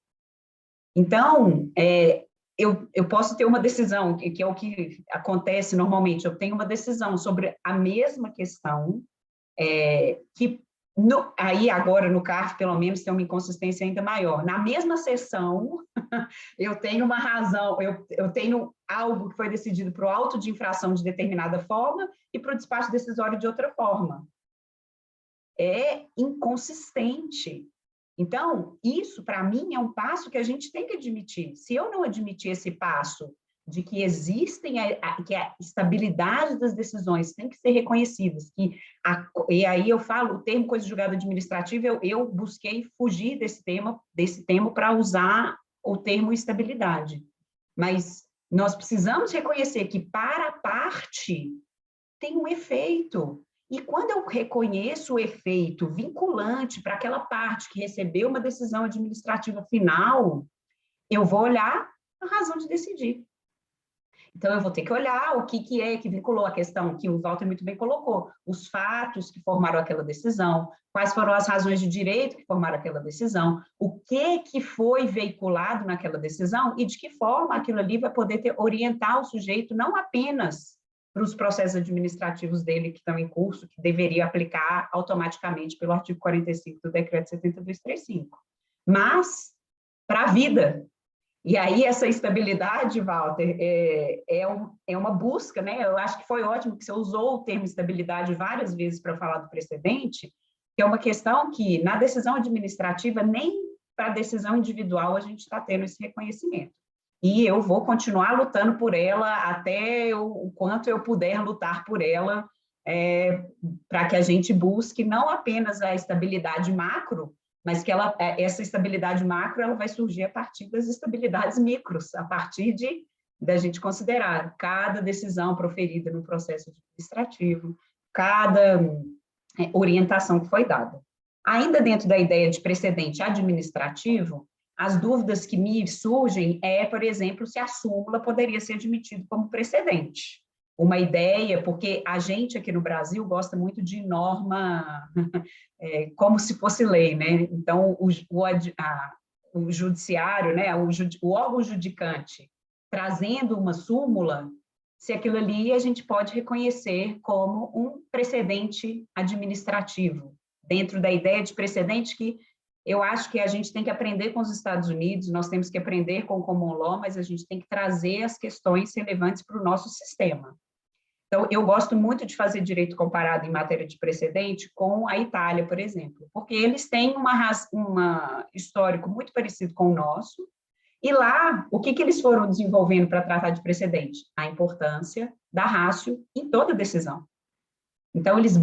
Então, eu posso ter uma decisão, que é o que acontece normalmente, eu tenho uma decisão sobre a mesma questão, que aí agora no CARF, pelo menos, tem uma inconsistência ainda maior. Na mesma sessão, eu tenho uma razão, eu tenho algo que foi decidido para o auto de infração de determinada forma e para o despacho decisório de outra forma. É inconsistente. Então, isso, para mim, é um passo que a gente tem que admitir. Se eu não admitir esse passo de que existem, que a estabilidade das decisões tem que ser reconhecidas, e aí eu falo, o termo coisa julgada administrativa, eu busquei fugir desse termo para usar o termo estabilidade. Mas nós precisamos reconhecer que, para a parte, tem um efeito. E quando eu reconheço o efeito vinculante para aquela parte que recebeu uma decisão administrativa final, eu vou olhar a razão de decidir. Então, eu vou ter que olhar o que é que vinculou a questão que o Walter muito bem colocou, os fatos que formaram aquela decisão, quais foram as razões de direito que formaram aquela decisão, o que foi veiculado naquela decisão e de que forma aquilo ali vai poder orientar o sujeito não apenas para os processos administrativos dele que estão em curso, que deveria aplicar automaticamente pelo artigo 45 do Decreto 7235, mas para a vida. E aí, essa estabilidade, Walter, é uma busca, né? Eu acho que foi ótimo que você usou o termo estabilidade várias vezes para falar do precedente, que é uma questão que, na decisão administrativa, nem para a decisão individual a gente está tendo esse reconhecimento. E eu vou continuar lutando por ela até o quanto eu puder lutar por ela, para que a gente busque não apenas a estabilidade macro, mas que essa estabilidade macro ela vai surgir a partir das estabilidades micros, a partir da gente considerar cada decisão proferida no processo administrativo, cada orientação que foi dada. Ainda dentro da ideia de precedente administrativo, as dúvidas que me surgem por exemplo, se a súmula poderia ser admitida como precedente. Uma ideia, porque a gente aqui no Brasil gosta muito de norma como se fosse lei, né? Então, o judiciário, né? O órgão judicante, trazendo uma súmula, se aquilo ali a gente pode reconhecer como um precedente administrativo, dentro da ideia de precedente que eu acho que a gente tem que aprender com os Estados Unidos, nós temos que aprender com o Common Law, mas a gente tem que trazer as questões relevantes para o nosso sistema. Então, eu gosto muito de fazer direito comparado em matéria de precedente com a Itália, por exemplo, porque eles têm um histórico muito parecido com o nosso, e lá, o que eles foram desenvolvendo para tratar de precedente? A importância da ratio em toda decisão. Então, eles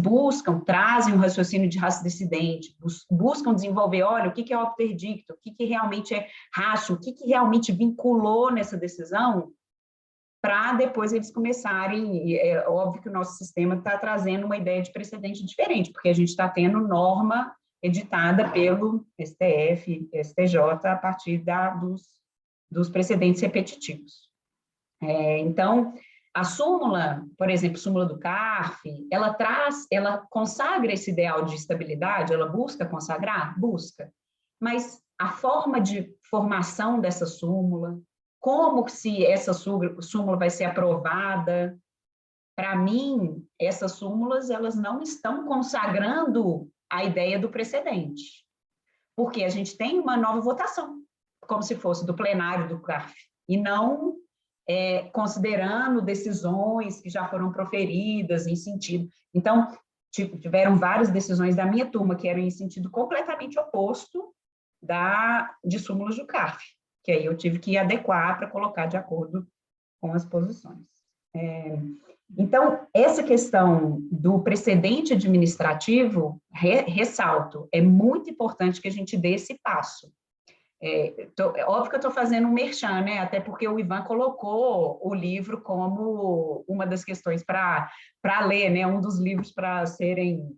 trazem um raciocínio de ratio decidente, buscam desenvolver, olha, o que é opter dicto, o que realmente é ratio, o que realmente vinculou nessa decisão, para depois eles começarem, é óbvio que o nosso sistema está trazendo uma ideia de precedente diferente, porque a gente está tendo norma editada pelo STF, STJ, a partir dos precedentes repetitivos. Então, a súmula, por exemplo, súmula do CARF, ela consagra esse ideal de estabilidade, ela busca consagrar? Busca. Mas a forma de formação dessa súmula, como se essa súmula vai ser aprovada, para mim, essas súmulas, elas não estão consagrando a ideia do precedente, porque a gente tem uma nova votação, como se fosse do plenário do CARF, e não considerando decisões que já foram proferidas em sentido... Então, tiveram várias decisões da minha turma que eram em sentido completamente oposto de súmulas do CARF, que aí eu tive que adequar para colocar de acordo com as posições. Então, essa questão do precedente administrativo, ressalto, é muito importante que a gente dê esse passo. Óbvio que eu estou fazendo um merchan, né? Até porque o Ivan colocou o livro como uma das questões para ler, né? Um dos livros para serem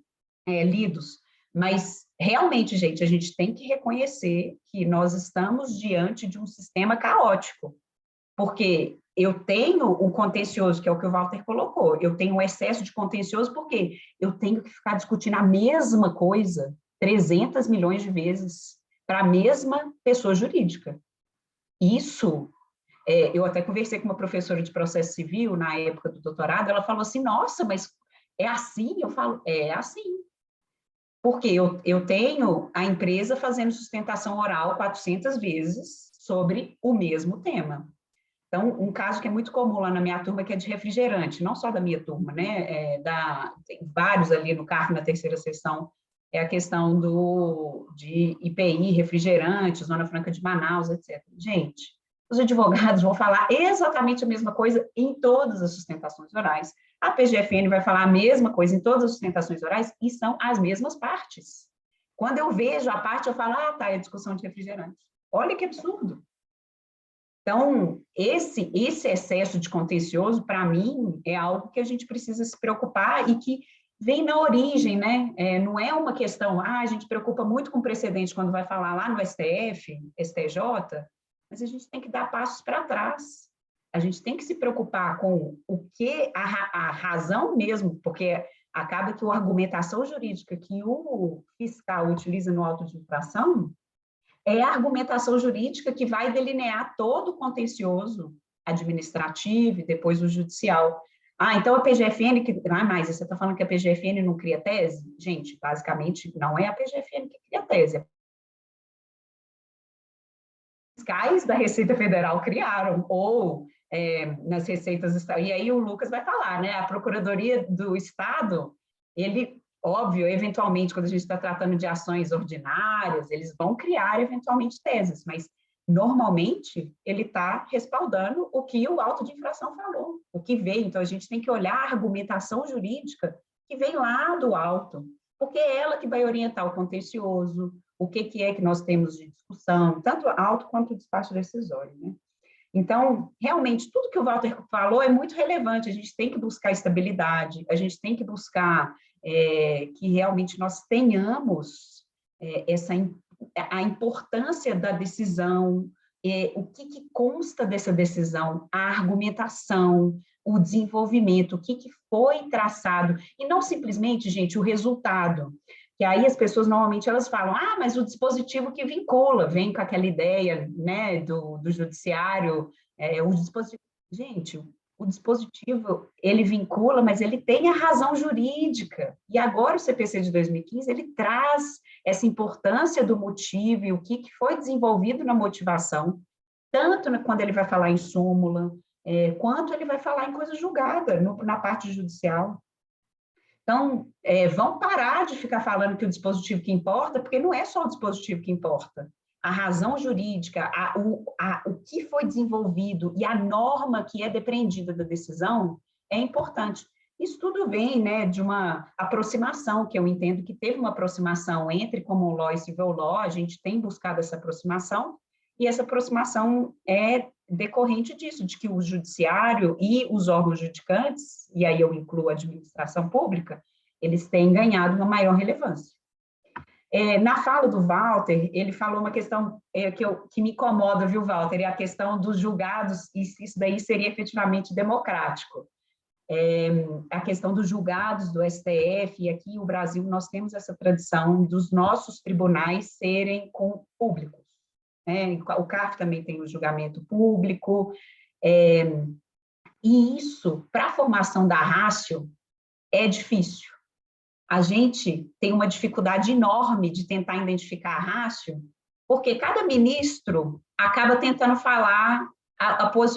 lidos. Mas, realmente, gente, a gente tem que reconhecer que nós estamos diante de um sistema caótico, porque eu tenho o contencioso, que é o que o Walter colocou, eu tenho um excesso de contencioso porque eu tenho que ficar discutindo a mesma coisa 300 milhões de vezes para a mesma pessoa jurídica. Isso, eu até conversei com uma professora de processo civil na época do doutorado, ela falou assim, nossa, mas é assim? Eu falo, é assim. Porque eu tenho a empresa fazendo sustentação oral 400 vezes sobre o mesmo tema. Então, um caso que é muito comum lá na minha turma, que é de refrigerante, não só da minha turma, né? Tem vários ali no CARF, na terceira sessão, é a questão de IPI, refrigerante, Zona Franca de Manaus, etc. Gente, os advogados vão falar exatamente a mesma coisa em todas as sustentações orais. A PGFN vai falar a mesma coisa em todas as sustentações orais e são as mesmas partes. Quando eu vejo a parte, eu falo, tá, é discussão de refrigerante. Olha que absurdo. Então, esse excesso de contencioso, para mim, é algo que a gente precisa se preocupar e que vem na origem, né? Não é uma questão, a gente preocupa muito com precedente quando vai falar lá no STF, STJ, mas a gente tem que dar passos para trás. a gente tem que se preocupar com o que a razão mesmo, porque acaba que a argumentação jurídica que o fiscal utiliza no auto de infração é a argumentação jurídica que vai delinear todo o contencioso administrativo e depois o judicial. Ah, então a PGFN, mas você está falando que a PGFN não cria tese? Gente, basicamente, não é a PGFN que cria tese. Fiscais da Receita Federal criaram, ou nas receitas estaduais. E aí o Lucas vai falar, né? A Procuradoria do Estado, ele, óbvio, eventualmente, quando a gente está tratando de ações ordinárias, eles vão criar, eventualmente, teses, mas, normalmente, ele está respaldando o que o auto de infração falou, o que veio. Então, a gente tem que olhar a argumentação jurídica que vem lá do auto, porque é ela que vai orientar o contencioso, o que é que nós temos de discussão, tanto auto quanto o despacho decisório, né? Então, realmente, tudo que o Walter falou é muito relevante, a gente tem que buscar estabilidade, a gente tem que buscar que realmente nós tenhamos a importância da decisão, o que consta dessa decisão, a argumentação, o desenvolvimento, o que foi traçado, e não simplesmente, gente, o resultado. Que aí as pessoas, normalmente, elas falam, mas o dispositivo que vincula, vem com aquela ideia, né, do judiciário, o dispositivo... Gente, o dispositivo, ele vincula, mas ele tem a razão jurídica. E agora o CPC de 2015, ele traz essa importância do motivo e o que foi desenvolvido na motivação, tanto quando ele vai falar em súmula, quanto ele vai falar em coisa julgada, na parte judicial. Então, vão parar de ficar falando que o dispositivo que importa, porque não é só o dispositivo que importa. A razão jurídica, o que foi desenvolvido e a norma que é depreendida da decisão é importante. Isso tudo vem, né, de uma aproximação, que eu entendo que teve uma aproximação entre common law e civil law, a gente tem buscado essa aproximação, e essa aproximação é decorrente disso, de que o judiciário e os órgãos judicantes, e aí eu incluo a administração pública, eles têm ganhado uma maior relevância. Na fala do Walter, ele falou uma questão que me incomoda, viu, Walter? É a questão dos julgados, e se isso daí seria efetivamente democrático. A questão dos julgados do STF, e aqui no Brasil nós temos essa tradição dos nossos tribunais serem públicos. O CARF também tem o julgamento público, e isso, para a formação da ratio, é difícil. A gente tem uma dificuldade enorme de tentar identificar a ratio, porque cada ministro acaba tentando falar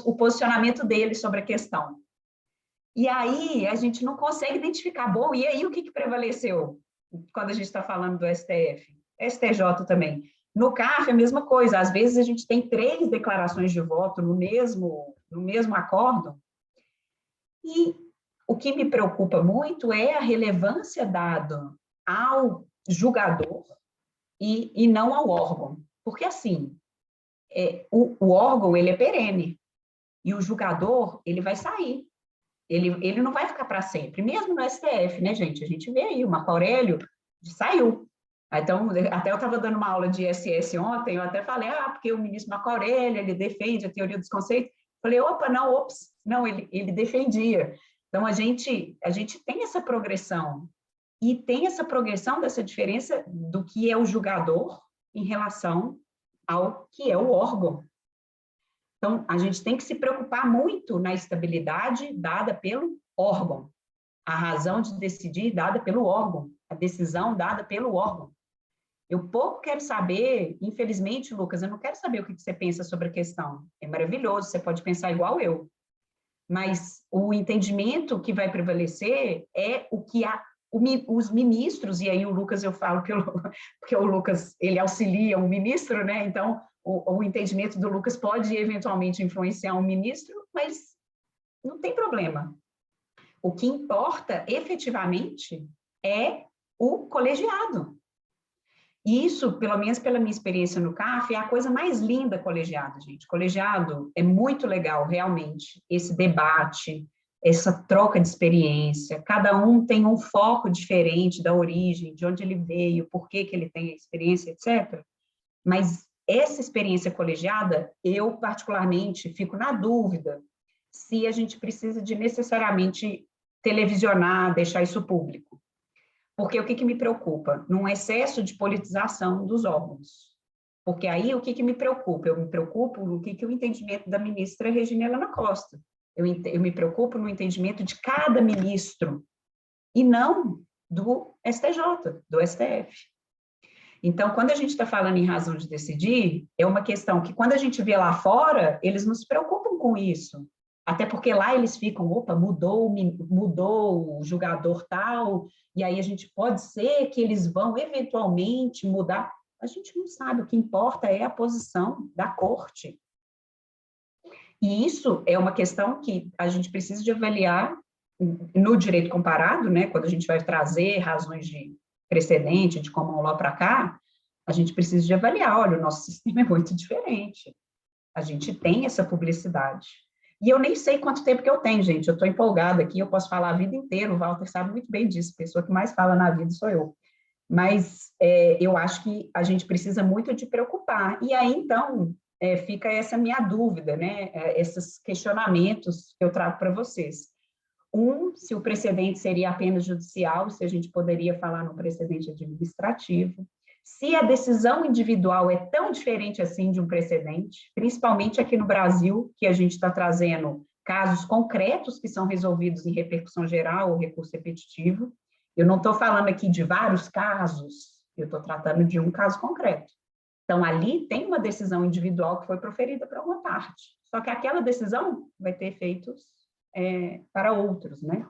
o posicionamento dele sobre a questão. E aí a gente não consegue identificar, bom, e aí o que prevaleceu quando a gente está falando do STF? STJ também. No CARF é a mesma coisa, às vezes a gente tem 3 declarações de voto no mesmo acórdão, e o que me preocupa muito é a relevância dada ao julgador e não ao órgão, porque assim, o órgão ele é perene, e o julgador ele vai sair, ele não vai ficar para sempre, mesmo no STF, né, gente? A gente vê aí, o Marco Aurélio saiu. Então, até eu estava dando uma aula de ISS ontem, eu até falei, porque o ministro Marco Aurélio, ele defende a teoria dos conceitos. Falei, não, ele defendia. Então, a gente tem essa progressão, e tem essa progressão dessa diferença do que é o julgador em relação ao que é o órgão. Então, a gente tem que se preocupar muito na estabilidade dada pelo órgão, a razão de decidir dada pelo órgão, a decisão dada pelo órgão. Eu pouco quero saber, infelizmente, Lucas, eu não quero saber o que você pensa sobre a questão. É maravilhoso, você pode pensar igual eu. Mas o entendimento que vai prevalecer é o que os ministros, e aí o Lucas eu falo porque o Lucas, ele auxilia o ministro, né? Então, o entendimento do Lucas pode eventualmente influenciar um ministro, mas não tem problema. O que importa, efetivamente, é o colegiado. E isso, pelo menos pela minha experiência no CARF, é a coisa mais linda, colegiado, gente. Colegiado é muito legal, realmente, esse debate, essa troca de experiência. Cada um tem um foco diferente da origem, de onde ele veio, por que ele tem a experiência, etc. Mas essa experiência colegiada, eu, particularmente, fico na dúvida se a gente precisa de necessariamente televisionar, deixar isso público. Porque o que me preocupa? Num excesso de politização dos órgãos. Porque aí o que me preocupa? Eu me preocupo no que o entendimento da ministra Regina Helena Costa. Eu me preocupo no entendimento de cada ministro, e não do STJ, do STF. Então, quando a gente está falando em razão de decidir, é uma questão que, quando a gente vê lá fora, eles não se preocupam com isso. Até porque lá eles ficam, opa, mudou o julgador tal, e aí a gente pode ser que eles vão eventualmente mudar. A gente não sabe, o que importa é a posição da corte. E isso é uma questão que a gente precisa de avaliar no direito comparado, né? Quando a gente vai trazer razões de precedente, de common law para cá, a gente precisa de avaliar, olha, o nosso sistema é muito diferente. A gente tem essa publicidade. E eu nem sei quanto tempo que eu tenho, gente. Eu estou empolgada aqui, eu posso falar a vida inteira, o Walter sabe muito bem disso, a pessoa que mais fala na vida sou eu. Mas eu acho que a gente precisa muito de preocupar. E aí, então, fica essa minha dúvida, né? Esses questionamentos que eu trago para vocês. Se o precedente seria apenas judicial, se a gente poderia falar no precedente administrativo. Se a decisão individual é tão diferente assim de um precedente, principalmente aqui no Brasil, que a gente está trazendo casos concretos que são resolvidos em repercussão geral ou recurso repetitivo. Eu não estou falando aqui de vários casos, eu estou tratando de um caso concreto. Então, ali tem uma decisão individual que foi proferida para uma parte, só que aquela decisão vai ter efeitos para outros, né?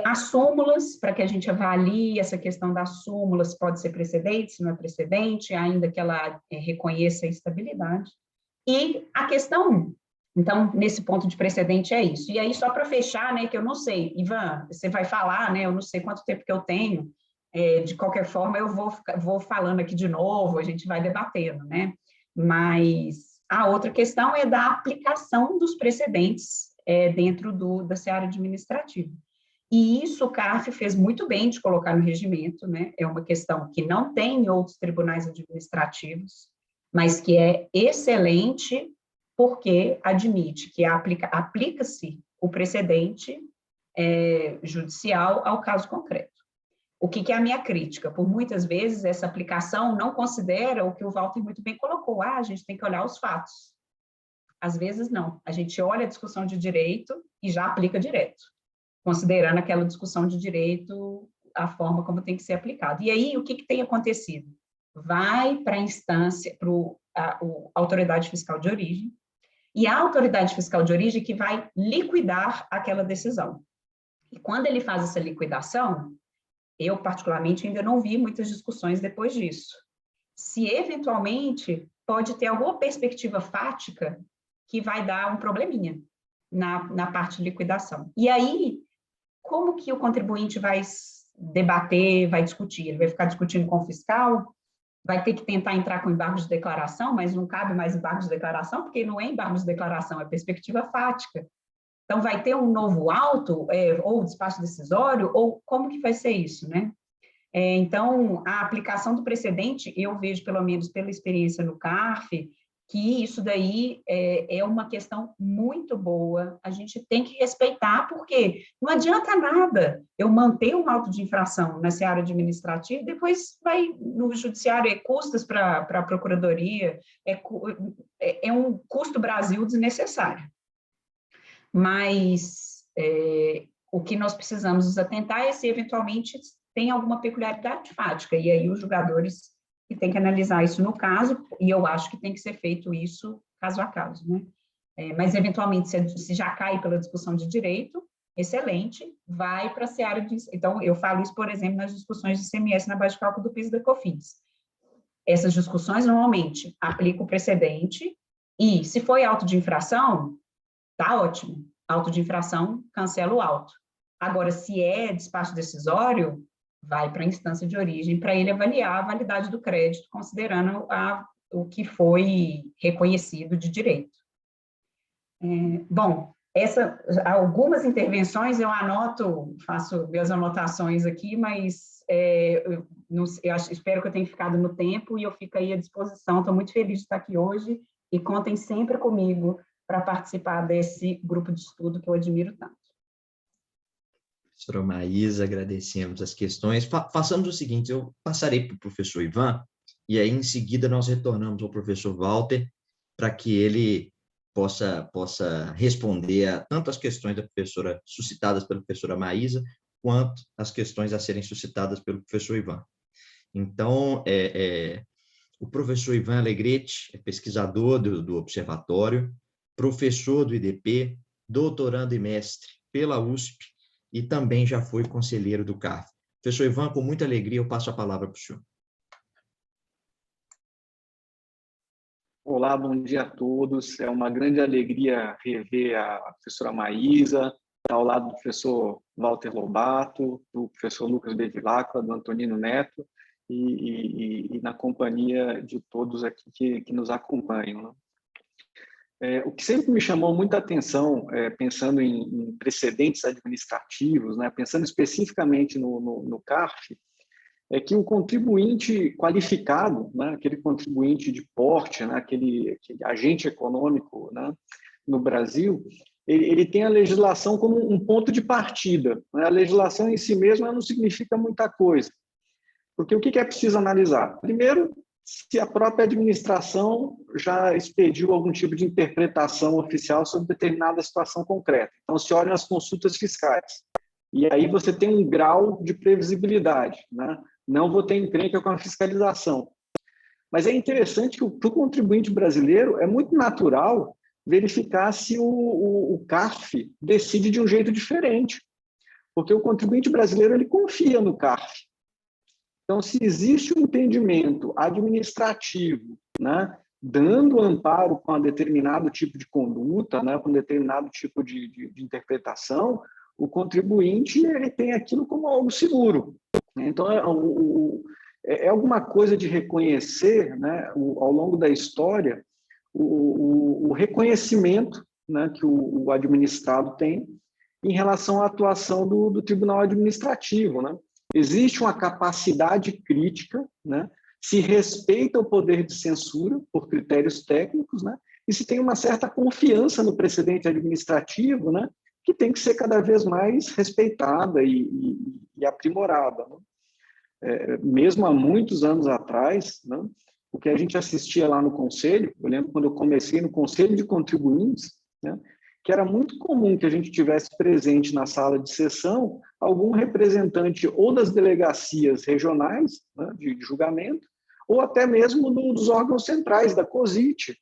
As súmulas, para que a gente avalie essa questão das súmulas, pode ser precedente, se não é precedente, ainda que ela reconheça a estabilidade. E a questão, então, nesse ponto de precedente é isso. E aí, só para fechar, né, que eu não sei, Ivan, você vai falar, né, eu não sei quanto tempo que eu tenho, de qualquer forma, eu vou falando aqui de novo, a gente vai debatendo, né? Mas a outra questão é da aplicação dos precedentes dentro da seara administrativa. E isso o CARF fez muito bem de colocar no regimento, né? É uma questão que não tem em outros tribunais administrativos, mas que é excelente porque admite que aplica-se o precedente judicial ao caso concreto. O que é a minha crítica? Por muitas vezes, essa aplicação não considera o que o Walter muito bem colocou. A gente tem que olhar os fatos. Às vezes, não. A gente olha a discussão de direito e já aplica direto, considerando aquela discussão de direito, a forma como tem que ser aplicado. E aí, o que tem acontecido? Vai para a instância, para a autoridade fiscal de origem, e a autoridade fiscal de origem que vai liquidar aquela decisão. E quando ele faz essa liquidação, eu, particularmente, ainda não vi muitas discussões depois disso. Se, eventualmente, pode ter alguma perspectiva fática que vai dar um probleminha na parte de liquidação. E aí, como que o contribuinte vai debater, vai discutir? Ele vai ficar discutindo com o fiscal? Vai ter que tentar entrar com embargo de declaração, mas não cabe mais embargo de declaração, porque não é embargo de declaração, é perspectiva fática. Então, vai ter um novo auto, ou despacho decisório, ou como que vai ser isso, né? Então, a aplicação do precedente, eu vejo, pelo menos pela experiência no CARF, que isso daí é uma questão muito boa, a gente tem que respeitar, porque não adianta nada eu manter um auto de infração na seara administrativa, depois vai no judiciário, custos para a procuradoria, é um custo Brasil desnecessário. Mas o que nós precisamos nos atentar é se eventualmente tem alguma peculiaridade fática, e aí os julgadores que têm que analisar isso no caso, e eu acho que tem que ser feito isso caso a caso, né? Mas eventualmente, se já cai pela discussão de direito, excelente, vai para a seara de... Então, eu falo isso, por exemplo, nas discussões de ICMS na base de cálculo do PIS e da COFINS. Essas discussões, normalmente, aplicam o precedente, e se foi auto de infração, tá ótimo, auto de infração, cancela o auto. Agora, se é despacho decisório, vai para a instância de origem para ele avaliar a validade do crédito, considerando o que foi reconhecido de direito. Bom, algumas intervenções eu anoto, faço minhas anotações aqui, mas espero que eu tenha ficado no tempo e eu fico aí à disposição. Estou muito feliz de estar aqui hoje e contem sempre comigo para participar desse grupo de estudo que eu admiro tanto. Professora Maísa, agradecemos as questões. Façamos o seguinte, eu passarei para o professor Ivan, e aí em seguida nós retornamos ao professor Walter, para que ele possa responder a tanto as questões da professora suscitadas pela professora Maísa, quanto as questões a serem suscitadas pelo professor Ivan. Então, o professor Ivan Alegrete é pesquisador do Observatório, professor do IDP, doutorando e mestre pela USP, e também já foi conselheiro do CARF. Professor Ivan, com muita alegria, eu passo a palavra para o senhor. Olá, bom dia a todos. É uma grande alegria rever a professora Maísa, estar ao lado do professor Walter Lobato, do professor Lucas Bevilacqua, do Antonino Neto, e na companhia de todos aqui que nos acompanham, né? O que sempre me chamou muita atenção, pensando em precedentes administrativos, né, pensando especificamente no CARF, é que o contribuinte qualificado, né, aquele contribuinte de porte, né, aquele agente econômico, né, no Brasil, ele tem a legislação como um ponto de partida, né? A legislação em si mesma não significa muita coisa, porque o que é preciso analisar? Primeiro, se a própria administração já expediu algum tipo de interpretação oficial sobre determinada situação concreta. Então, se olham as consultas fiscais. E aí você tem um grau de previsibilidade, né? Não vou ter encrenca com a fiscalização. Mas é interessante que para o contribuinte brasileiro é muito natural verificar se o CARF decide de um jeito diferente. Porque o contribuinte brasileiro ele confia no CARF. Então, se existe um entendimento administrativo, né, dando amparo com um determinado tipo de conduta, né, com um determinado tipo de interpretação, o contribuinte ele tem aquilo como algo seguro. Então, é alguma coisa de reconhecer, né, ao longo da história, o reconhecimento, né, que o administrado tem em relação à atuação do Tribunal Administrativo, né? Existe uma capacidade crítica, né? Se respeita o poder de censura por critérios técnicos, né? E se tem uma certa confiança no precedente administrativo, né? Que tem que ser cada vez mais respeitada e aprimorada, né? Mesmo há muitos anos atrás, né? O que a gente assistia lá no Conselho, eu lembro quando eu comecei no Conselho de Contribuintes, né? Que era muito comum que a gente tivesse presente na sala de sessão algum representante ou das delegacias regionais, né, de julgamento, ou até mesmo dos órgãos centrais, da COSIT.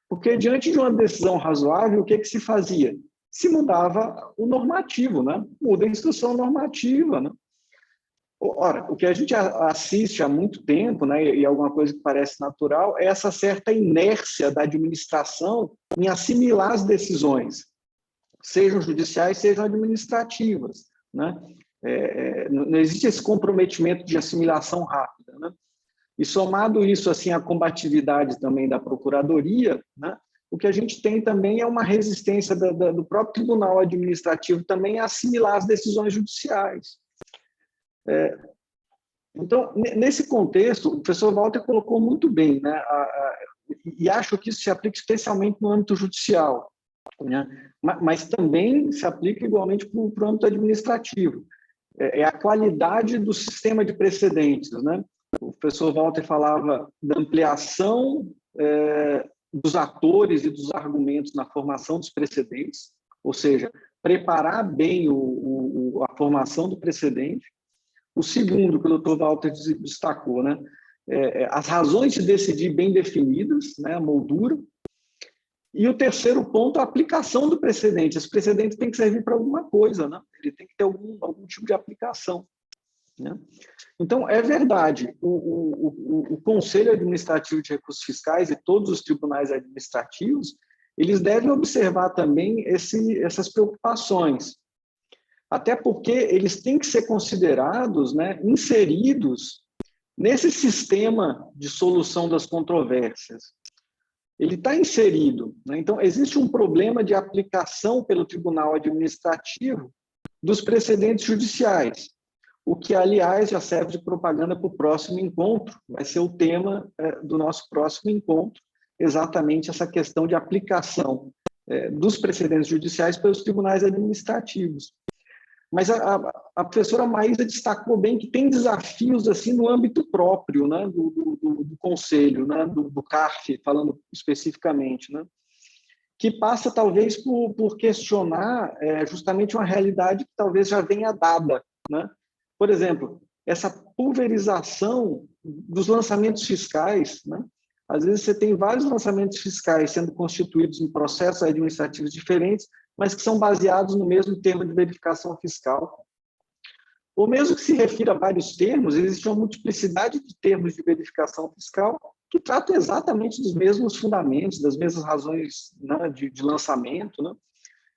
Porque, diante de uma decisão razoável, o que se fazia? Se mudava o normativo, né? Muda a instrução normativa, né? Ora, o que a gente assiste há muito tempo, né, e alguma coisa que parece natural, é essa certa inércia da administração em assimilar as decisões, sejam judiciais, sejam administrativas, né? Não existe esse comprometimento de assimilação rápida, né? E somado isso assim à combatividade também da Procuradoria, né, o que a gente tem também é uma resistência do próprio Tribunal Administrativo também a assimilar as decisões judiciais. Então, nesse contexto, o professor Walter colocou muito bem, né? E acho que isso se aplica especialmente no âmbito judicial, né? Mas também se aplica igualmente para o âmbito administrativo. É a qualidade do sistema de precedentes, né? O professor Walter falava da ampliação dos atores e dos argumentos na formação dos precedentes, ou seja, preparar bem a formação do precedente. O segundo, que o Dr. Walter destacou, né? As razões de decidir bem definidas, né? A moldura. E o terceiro ponto, a aplicação do precedente. Esse precedente tem que servir para alguma coisa, né? Ele tem que ter algum tipo de aplicação, né? Então, é verdade, o Conselho Administrativo de Recursos Fiscais e todos os tribunais administrativos, eles devem observar também essas preocupações. Até porque eles têm que ser considerados, né, inseridos nesse sistema de solução das controvérsias. Ele está inserido, né? Então, existe um problema de aplicação pelo Tribunal Administrativo dos precedentes judiciais, o que, aliás, já serve de propaganda para o próximo encontro, vai ser o tema do nosso próximo encontro, exatamente essa questão de aplicação dos precedentes judiciais pelos tribunais administrativos. Mas a professora Maísa destacou bem que tem desafios assim no âmbito próprio, né, do Conselho, né, do CARF, falando especificamente, né, que passa talvez por questionar justamente uma realidade que talvez já venha dada, né? Por exemplo, essa pulverização dos lançamentos fiscais, né? Às vezes você tem vários lançamentos fiscais sendo constituídos em processos administrativos diferentes, mas que são baseados no mesmo termo de verificação fiscal. Ou mesmo que se refira a vários termos, existe uma multiplicidade de termos de verificação fiscal que tratam exatamente dos mesmos fundamentos, das mesmas razões, né, de lançamento, né?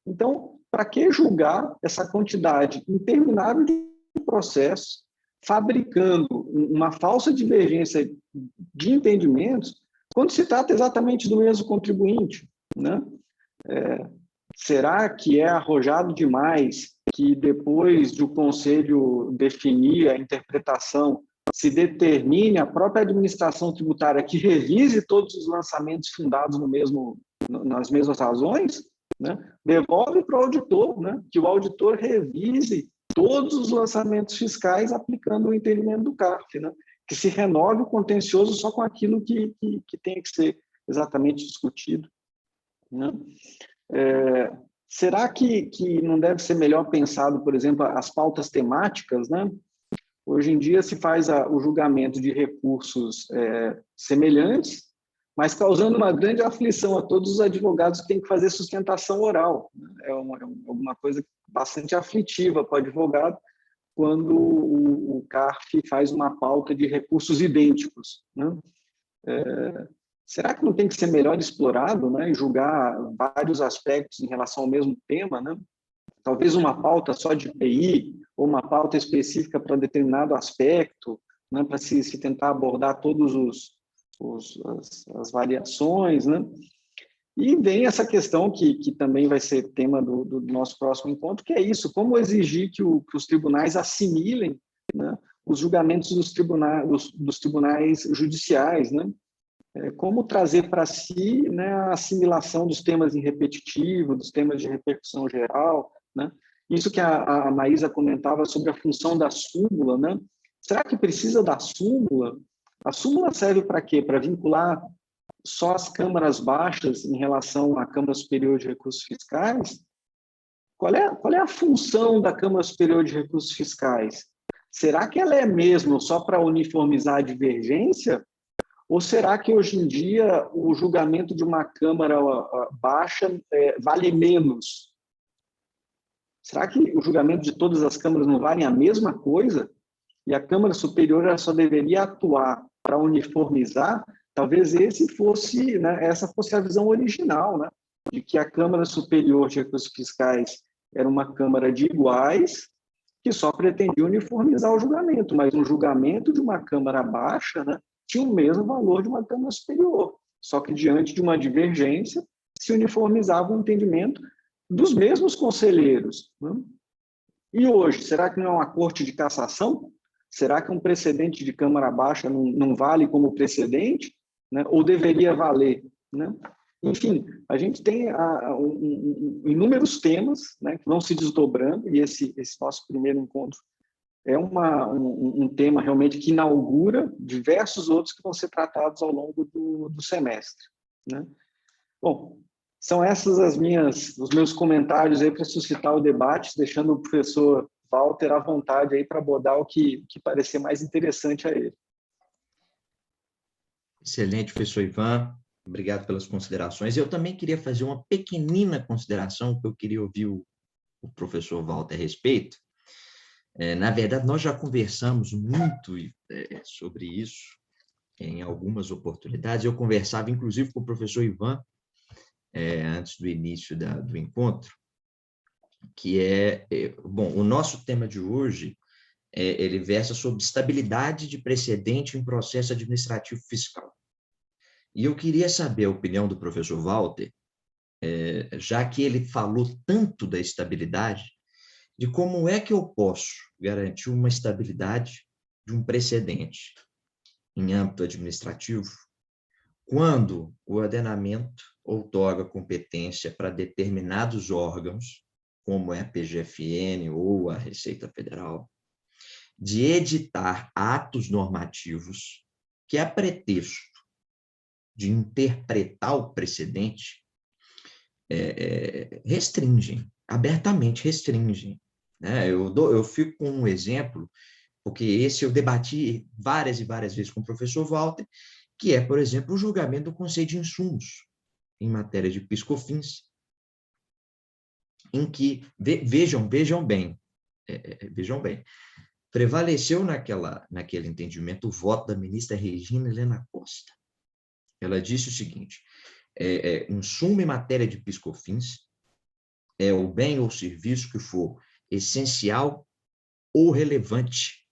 Então, para que julgar essa quantidade interminável de processos, fabricando uma falsa divergência de entendimentos, quando se trata exatamente do mesmo contribuinte, né? Será que é arrojado demais que depois do Conselho definir a interpretação, se determine a própria administração tributária que revise todos os lançamentos fundados nas mesmas razões, né? Devolve para o auditor, né? Que o auditor revise todos os lançamentos fiscais aplicando o entendimento do CARF, né? Que se renove o contencioso só com aquilo que tem que ser exatamente discutido, né? Será que não deve ser melhor pensado, por exemplo, as pautas temáticas, né? Hoje em dia se faz o julgamento de recursos semelhantes, mas causando uma grande aflição a todos os advogados que têm que fazer sustentação oral. É uma coisa bastante aflitiva para o advogado quando o CARF faz uma pauta de recursos idênticos, né? Será que não tem que ser melhor explorado, né, e julgar vários aspectos em relação ao mesmo tema, né? Talvez uma pauta só de IPI, ou uma pauta específica para determinado aspecto, né, para se tentar abordar todas as variações, né? E vem essa questão que também vai ser tema do nosso próximo encontro, que é isso, como exigir que os tribunais assimilem, né, os julgamentos dos tribunais judiciais, né? Como trazer para si, né, a assimilação dos temas em repetitivo, dos temas de repercussão geral, né? Isso que a Maísa comentava sobre a função da súmula, né? Será que precisa da súmula? A súmula serve para quê? Para vincular só as câmaras baixas em relação à Câmara Superior de Recursos Fiscais? Qual é a função da Câmara Superior de Recursos Fiscais? Será que ela é mesmo só para uniformizar a divergência? Ou será que hoje em dia o julgamento de uma Câmara baixa vale menos? Será que o julgamento de todas as câmaras não vale a mesma coisa? E a Câmara Superior ela só deveria atuar para uniformizar? Talvez essa fosse a visão original, né? De que a Câmara Superior de Recursos Fiscais era uma Câmara de iguais que só pretendia uniformizar o julgamento, mas um julgamento de uma Câmara baixa, né, tinha o mesmo valor de uma Câmara Superior, só que diante de uma divergência se uniformizava o entendimento dos mesmos conselheiros, né? E hoje, será que não é uma corte de cassação? Será que um precedente de Câmara Baixa não vale como precedente, né? Ou deveria valer, né? Enfim, a gente tem inúmeros temas, né, que vão se desdobrando, e esse nosso primeiro encontro é um tema realmente que inaugura diversos outros que vão ser tratados ao longo do semestre, né? Bom, são esses os meus comentários aí para suscitar o debate, deixando o professor Walter à vontade aí para abordar o que parecer mais interessante a ele. Excelente, professor Ivan. Obrigado pelas considerações. Eu também queria fazer uma pequenina consideração que eu queria ouvir o professor Walter a respeito. Na verdade, nós já conversamos muito sobre isso em algumas oportunidades. Eu conversava, inclusive, com o professor Ivan, antes do início do encontro, que bom, o nosso tema de hoje, ele versa sobre estabilidade de precedente em processo administrativo fiscal. E eu queria saber a opinião do professor Walter, já que ele falou tanto da estabilidade, de como é que eu posso garantir uma estabilidade de um precedente em âmbito administrativo quando o ordenamento outorga competência para determinados órgãos, como é a PGFN ou a Receita Federal, de editar atos normativos que, a pretexto de interpretar o precedente, restringem, abertamente restringem. Né? Eu fico com um exemplo, porque esse eu debati várias e várias vezes com o professor Walter, que é, por exemplo, o julgamento do Conselho de Insumos, em matéria de PIS/COFINS, em que, vejam bem, prevaleceu naquele entendimento o voto da ministra Regina Helena Costa. Ela disse o seguinte: insumo em matéria de PIS/COFINS é o bem ou serviço que for essencial ou relevante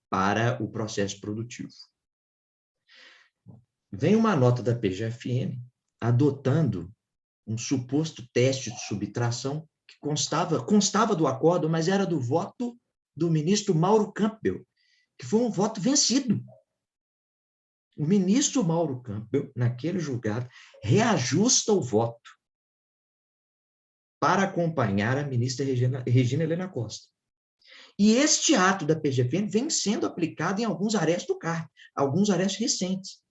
para o processo produtivo. Vem uma nota da PGFN adotando um suposto teste de subtração que constava do acordo, mas era do voto do ministro Mauro Campbell, que foi um voto vencido. O ministro Mauro Campbell, naquele julgado, reajusta o voto para acompanhar a ministra Regina Helena Costa. E este ato da PGFN vem sendo aplicado em alguns arestos do CARF, alguns arestos recentes.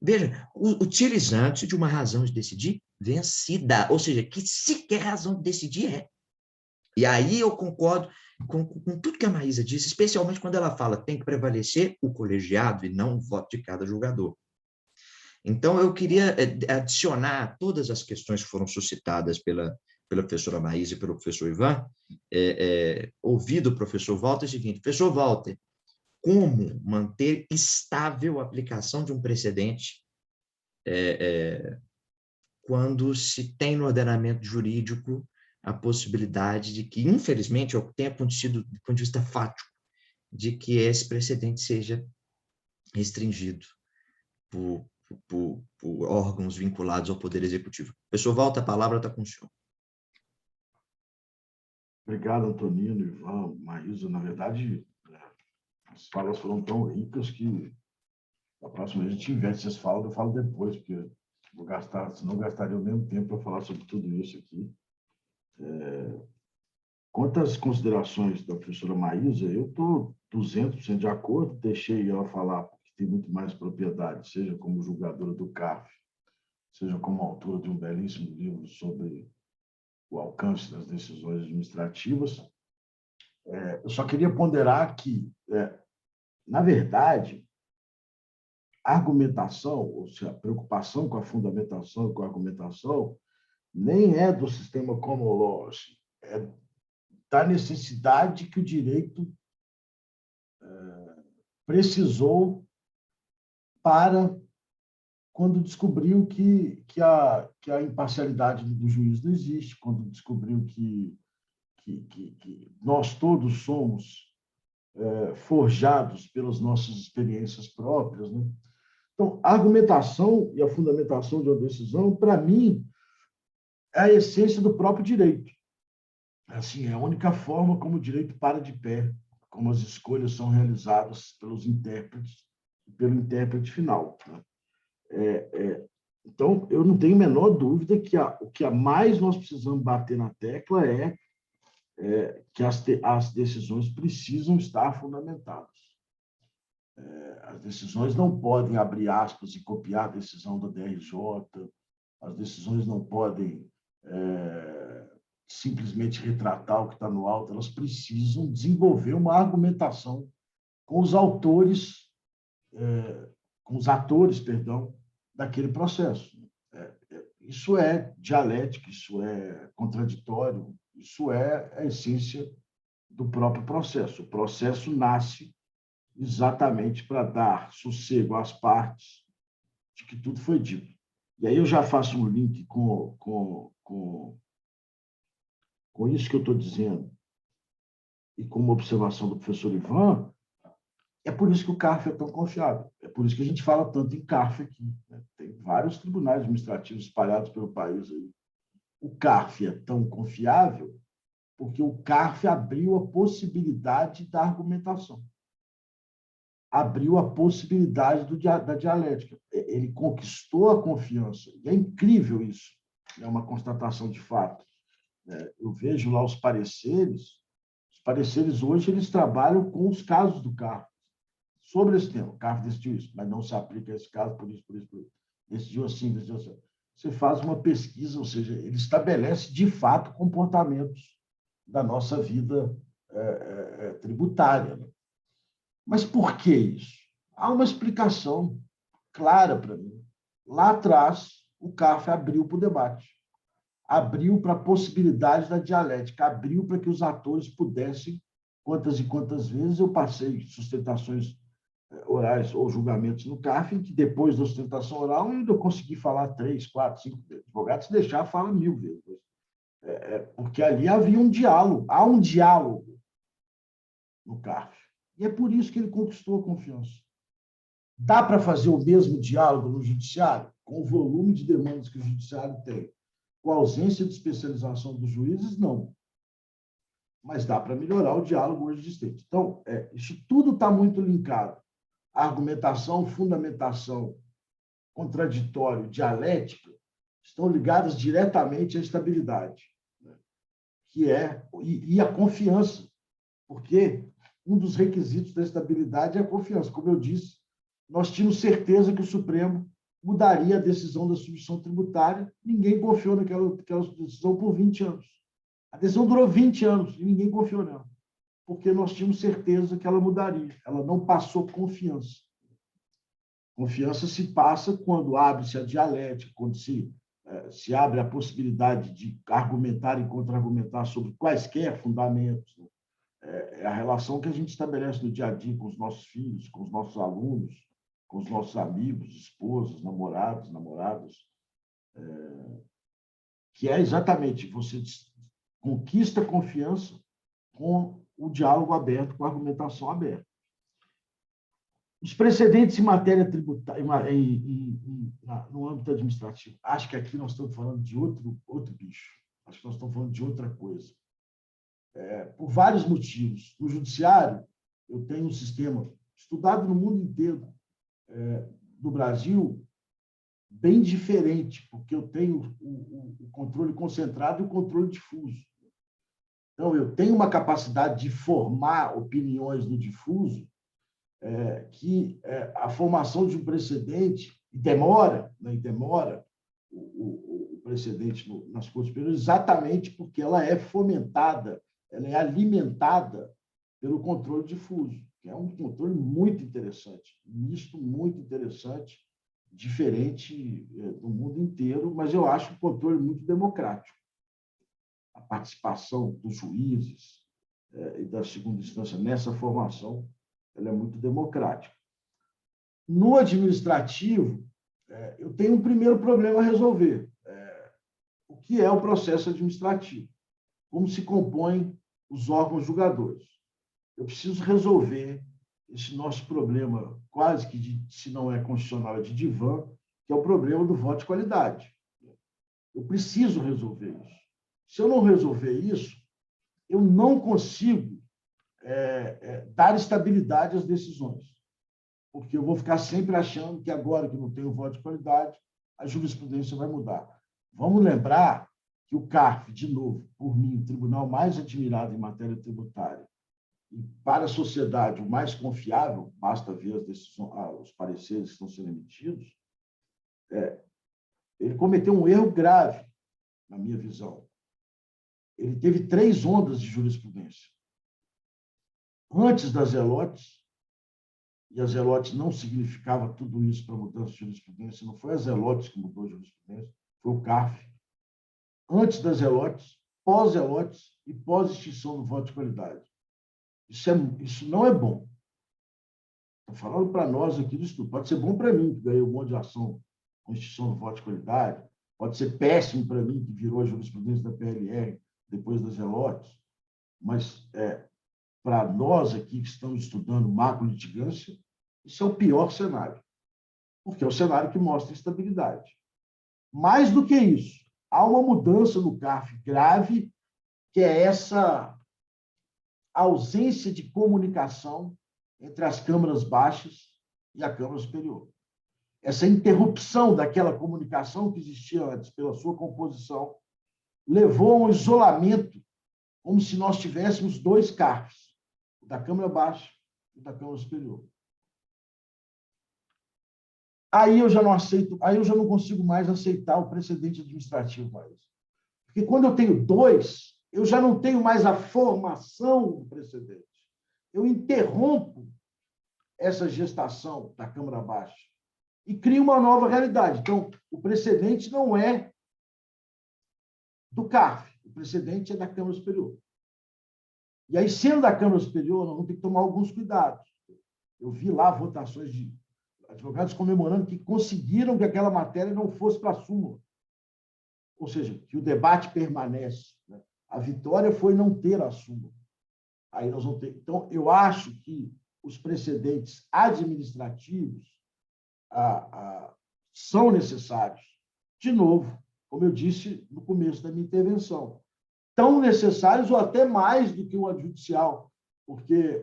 Veja, utilizando-se de uma razão de decidir vencida, ou seja, que sequer razão de decidir é. E aí eu concordo com tudo que a Maísa disse, especialmente quando ela fala que tem que prevalecer o colegiado e não o voto de cada julgador. Então, eu queria adicionar todas as questões que foram suscitadas pela professora Maísa e pelo professor Ivan, ouvir do professor Walter o seguinte: professor Walter, como manter estável a aplicação de um precedente quando se tem no ordenamento jurídico a possibilidade de que, infelizmente, é o que tem acontecido do ponto de vista fático, de que esse precedente seja restringido por órgãos vinculados ao Poder Executivo. Professor Walter, a palavra está com o senhor. Obrigado, Antonino, Ivan, Maísa. Na verdade, as falas foram tão ricas que a próxima vez a gente inverte essas falas, eu falo depois, porque senão gastaria o mesmo tempo para falar sobre tudo isso aqui. Quanto às considerações da professora Maísa, eu estou 200% de acordo, deixei ela falar, porque tem muito mais propriedade, seja como julgadora do CARF, seja como autora de um belíssimo livro sobre o alcance das decisões administrativas. Eu só queria ponderar que, na verdade, a argumentação, ou seja, a preocupação com a fundamentação e com a argumentação, nem é do sistema common law, é da necessidade que o direito precisou para quando descobriu que a imparcialidade do juiz não existe, quando descobriu que nós todos somos forjados pelas nossas experiências próprias, né? Então, a argumentação e a fundamentação de uma decisão, para mim, é a essência do próprio direito. Assim, é a única forma como o direito para de pé, como as escolhas são realizadas pelos intérpretes e pelo intérprete final. Né? Então, eu não tenho a menor dúvida que o que a mais nós precisamos bater na tecla é que as decisões precisam estar fundamentadas. As decisões não podem abrir aspas e copiar a decisão da DRJ, as decisões não podem simplesmente retratar o que está no auto, elas precisam desenvolver uma argumentação com os atores, daquele processo. Isso é dialética, isso é contraditório, isso é a essência do próprio processo. O processo nasce exatamente para dar sossego às partes de que tudo foi dito. E aí eu já faço um link com isso que eu estou dizendo e com uma observação do professor Ivan. É por isso que o CARF é tão confiável. É por isso que a gente fala tanto em CARF aqui. Né? Tem vários tribunais administrativos espalhados pelo país aí. O CARF é tão confiável porque o CARF abriu a possibilidade da argumentação. abriu a possibilidade da dialética. Ele conquistou a confiança. E é incrível isso. É uma constatação de fato. Eu vejo lá os pareceres hoje eles trabalham com os casos do CARF, sobre esse tema. O CARF decidiu isso, mas não se aplica a esse caso, por isso. Decidiu assim, decidiu assim. Você faz uma pesquisa, ou seja, ele estabelece, de fato, comportamentos da nossa vida tributária. Né? Mas por que isso? Há uma explicação clara para mim. Lá atrás, o CARF abriu para o debate, abriu para a possibilidade da dialética, abriu para que os atores pudessem, quantas e quantas vezes eu passei sustentações orais ou julgamentos no CARF, em que depois da sustentação oral eu consegui falar 3, 4, 5 advogados, se deixar, fala 1000 vezes. Porque ali havia um diálogo, há um diálogo no CARF. E é por isso que ele conquistou a confiança. Dá para fazer o mesmo diálogo no judiciário, com o volume de demandas que o judiciário tem, com a ausência de especialização dos juízes? Não. Mas dá para melhorar o diálogo hoje existente. Então, isso tudo está muito linkado. A argumentação, fundamentação, contraditório, dialética, estão ligadas diretamente à estabilidade, né? E à confiança, porque um dos requisitos da estabilidade é a confiança. Como eu disse, nós tínhamos certeza que o Supremo mudaria a decisão da substituição tributária, ninguém confiou naquela decisão por 20 anos. A decisão durou 20 anos e ninguém confiou nela, porque nós tínhamos certeza que ela mudaria. Ela não passou confiança. Confiança se passa quando abre-se a dialética, quando se abre a possibilidade de argumentar e contra-argumentar sobre quaisquer fundamentos. Né? É a relação que a gente estabelece no dia a dia com os nossos filhos, com os nossos alunos, com os nossos amigos, esposas, namorados, namoradas, que é exatamente você conquista a confiança com o diálogo aberto, com a argumentação aberta. Os precedentes em matéria tributária, no âmbito administrativo, acho que aqui nós estamos falando de outro bicho, acho que nós estamos falando de outra coisa. Por vários motivos. No judiciário, eu tenho um sistema estudado no mundo inteiro, do Brasil, bem diferente, porque eu tenho o controle concentrado e o controle difuso. Então, eu tenho uma capacidade de formar opiniões no difuso, que a formação de um precedente demora o precedente nas Cortes Superiores exatamente porque ela é fomentada, ela é alimentada pelo controle difuso, que é um controle muito interessante, misto muito interessante, diferente do mundo inteiro, mas eu acho um controle muito democrático. A participação dos juízes e da segunda instância nessa formação, ela é muito democrática. No administrativo, eu tenho um primeiro problema a resolver. O que é o processo administrativo? Como se compõem os órgãos julgadores? Eu preciso resolver esse nosso problema, quase que, se não é constitucional, é de divã, que é o problema do voto de qualidade. Eu preciso resolver isso. Se eu não resolver isso, eu não consigo dar estabilidade às decisões, porque eu vou ficar sempre achando que agora que não tem o voto de qualidade, a jurisprudência vai mudar. Vamos lembrar que o CARF, de novo, por mim, o tribunal mais admirado em matéria tributária, e para a sociedade o mais confiável, basta ver as decisões, os pareceres que estão sendo emitidos, ele cometeu um erro grave, na minha visão. Ele teve 3 ondas de jurisprudência. Antes das Zelotes, e a Zelotes não significava tudo isso para mudança de jurisprudência, não foi a Zelotes que mudou a jurisprudência, foi o CARF. Antes das Zelotes, pós-Zelotes e pós-extinção do voto de qualidade. Isso não é bom. Estou falando para nós aqui do estudo. Pode ser bom para mim, que ganhei um monte de ação com extinção do voto de qualidade. Pode ser péssimo para mim, que virou a jurisprudência da PLR depois das Zelotes. Mas, para nós aqui que estamos estudando macro-litigância, isso é o pior cenário, porque é o cenário que mostra estabilidade. Mais do que isso, há uma mudança no CARF grave, que é essa ausência de comunicação entre as câmaras baixas e a Câmara Superior. Essa interrupção daquela comunicação que existia antes pela sua composição levou a um isolamento, como se nós tivéssemos dois CARFs, o da Câmara Baixa e o da Câmara Superior. Aí eu já não aceito, aí eu já não consigo mais aceitar o precedente administrativo mais. Porque quando eu tenho dois, eu já não tenho mais a formação do precedente. Eu interrompo essa gestação da Câmara Baixa e crio uma nova realidade. Então, o precedente não é do CARF, o precedente é da Câmara Superior. E aí, sendo da Câmara Superior, nós vamos ter que tomar alguns cuidados. Eu vi lá votações de advogados comemorando que conseguiram que aquela matéria não fosse para a súmula. Ou seja, que o debate permanece. Né? A vitória foi não ter a súmula. Aí nós vamos ter... Então, eu acho que os precedentes administrativos são necessários. De novo, como eu disse no começo da minha intervenção, tão necessários ou até mais do que o judicial, porque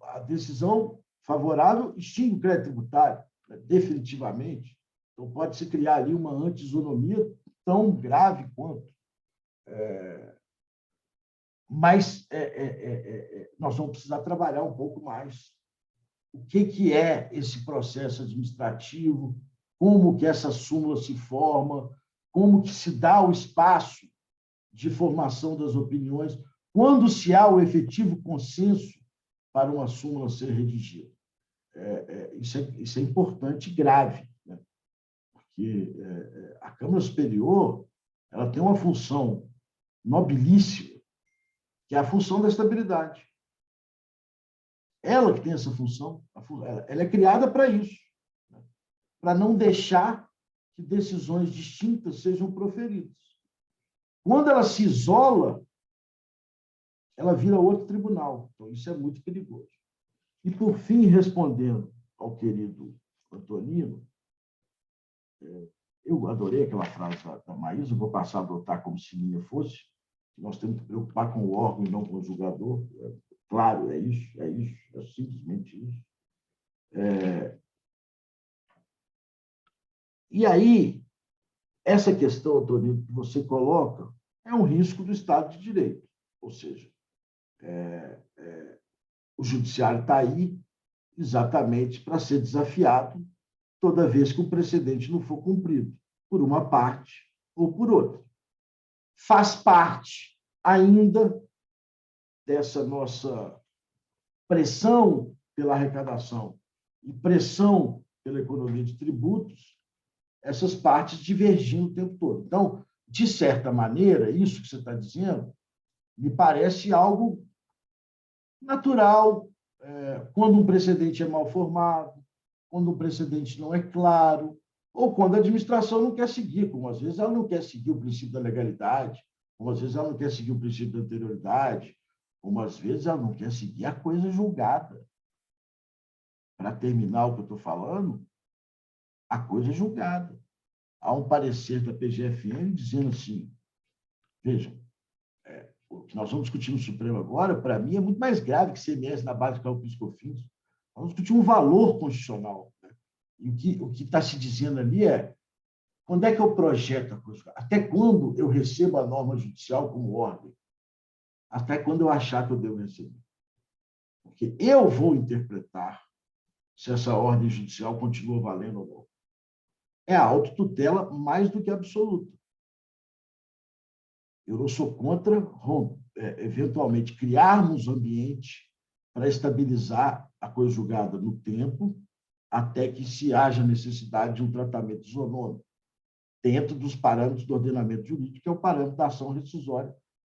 a decisão favorável extingue o crédito tributário, né, definitivamente. Então, pode-se criar ali uma anti-isonomia tão grave quanto. Mas nós vamos precisar trabalhar um pouco mais. O que é esse processo administrativo, como que essa súmula se forma, como que se dá o espaço de formação das opiniões, quando se há o efetivo consenso para uma súmula ser redigida. Isso é importante e grave, né? Porque a Câmara Superior ela tem uma função nobilíssima, que é a função da estabilidade. Ela que tem essa função, ela é criada para isso, né? Para não deixar que decisões distintas sejam proferidas. Quando ela se isola, ela vira outro tribunal. Então, isso é muito perigoso. E, por fim, respondendo ao querido Antonino, eu adorei aquela frase da Maísa, vou passar a adotar como se minha fosse, que nós temos que preocupar com o órgão e não com o julgador. Claro, é simplesmente isso. E aí, essa questão, Antonino, que você coloca, é um risco do Estado de Direito. Ou seja, o judiciário está aí exatamente para ser desafiado toda vez que o precedente não for cumprido, por uma parte ou por outra. Faz parte ainda dessa nossa pressão pela arrecadação e pressão pela economia de tributos, essas partes divergindo o tempo todo. Então, de certa maneira, isso que você está dizendo me parece algo natural, quando um precedente é mal formado, quando um precedente não é claro, ou quando a administração não quer seguir, como às vezes ela não quer seguir o princípio da legalidade, como às vezes ela não quer seguir o princípio da anterioridade, como às vezes ela não quer seguir a coisa julgada. Para terminar o que eu estou falando, a coisa é julgada. Há um parecer da PGFN dizendo assim, vejam, o que nós vamos discutir no Supremo agora, para mim, é muito mais grave que CMS na base de cálculo PIS/COFINS. Nós vamos discutir um valor constitucional. Né? E o que está se dizendo ali é quando é que eu projeto a coisa? Até quando eu recebo a norma judicial como ordem? Até quando eu achar que eu devo receber? Porque eu vou interpretar se essa ordem judicial continua valendo ou não. É a autotutela mais do que absoluta. Eu não sou contra, eventualmente, criarmos um ambiente para estabilizar a coisa julgada no tempo, até que se haja necessidade de um tratamento isonômico, dentro dos parâmetros do ordenamento jurídico, que é o parâmetro da ação rescisória,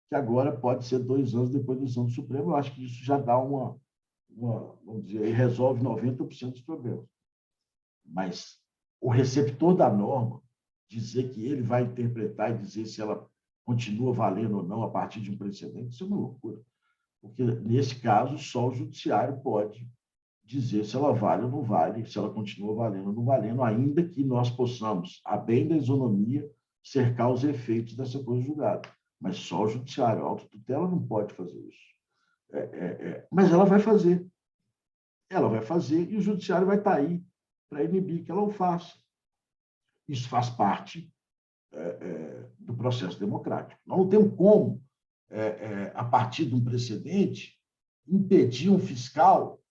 que agora pode ser 2 anos depois da decisão do Supremo. Eu acho que isso já dá vamos dizer, resolve 90% dos problemas. Mas o receptor da norma, dizer que ele vai interpretar e dizer se ela continua valendo ou não a partir de um precedente, isso é uma loucura. Porque, nesse caso, só o judiciário pode dizer se ela vale ou não vale, se ela continua valendo ou não valendo, ainda que nós possamos, a bem da isonomia, cercar os efeitos dessa coisa julgada. Mas só o judiciário, a autotutela não pode fazer isso. Mas ela vai fazer. ela vai fazer e o judiciário vai estar aí para inibir que ela o faça. Isso faz parte do processo democrático. Nós não temos como, a partir de um precedente, impedir um fiscal.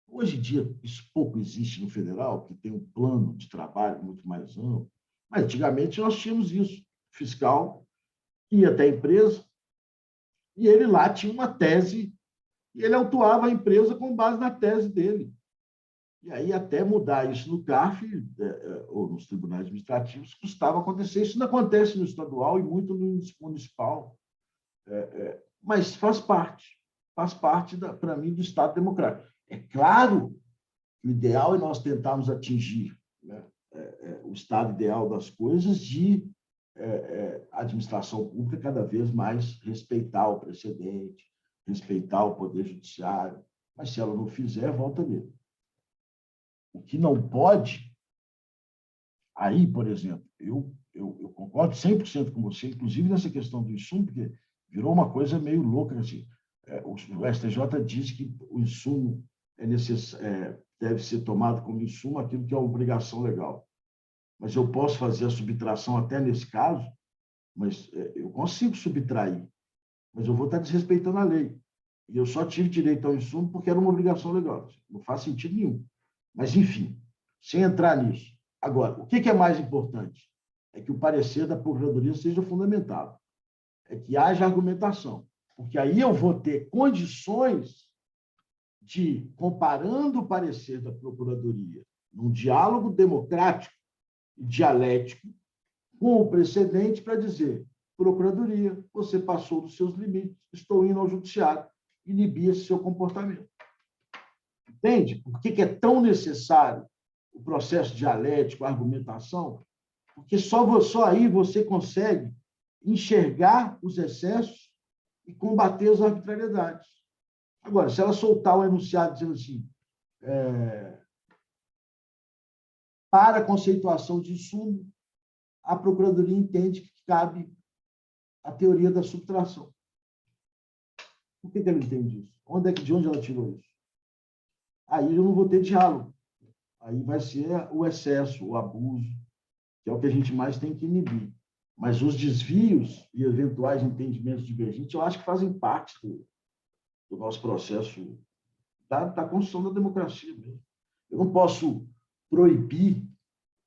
Hoje em dia, isso pouco existe no federal, que tem um plano de trabalho muito mais amplo, mas antigamente nós tínhamos isso. O fiscal ia até a empresa e ele lá tinha uma tese e ele autuava a empresa com base na tese dele. E aí, até mudar isso no CARF, ou nos tribunais administrativos, custava acontecer. Isso não acontece no estadual e muito no municipal. Mas faz parte para mim, do Estado democrático. É claro que o ideal é nós tentarmos atingir, né, o estado ideal das coisas de administração pública cada vez mais respeitar o precedente, respeitar o Poder Judiciário, mas se ela não fizer, volta nele. O que não pode, aí, por exemplo, eu concordo 100% com você, inclusive nessa questão do insumo, porque virou uma coisa meio louca. Assim. O STJ diz que o insumo deve ser tomado como insumo aquilo que é obrigação legal. Mas eu posso fazer a subtração até nesse caso, mas eu consigo subtrair, mas eu vou estar desrespeitando a lei. E eu só tive direito ao insumo porque era uma obrigação legal. Não faz sentido nenhum. Mas, enfim, sem entrar nisso. Agora, o que é mais importante? É que o parecer da Procuradoria seja fundamentado. É que haja argumentação. Porque aí eu vou ter condições de, comparando o parecer da Procuradoria num diálogo democrático e dialético com o precedente para dizer: Procuradoria, você passou dos seus limites, estou indo ao judiciário inibir esse seu comportamento. Entende? Por que é tão necessário o processo dialético, a argumentação? Porque só aí você consegue enxergar os excessos e combater as arbitrariedades. Agora, se ela soltar o enunciado dizendo assim, para a conceituação de insumo, a Procuradoria entende que cabe a teoria da subtração. Por que ela entende isso? De onde ela tirou isso? Aí eu não vou ter diálogo. Aí vai ser o excesso, o abuso, que é o que a gente mais tem que inibir. Mas os desvios e eventuais entendimentos divergentes, eu acho que fazem parte do nosso processo da construção da democracia mesmo. Eu não posso proibir,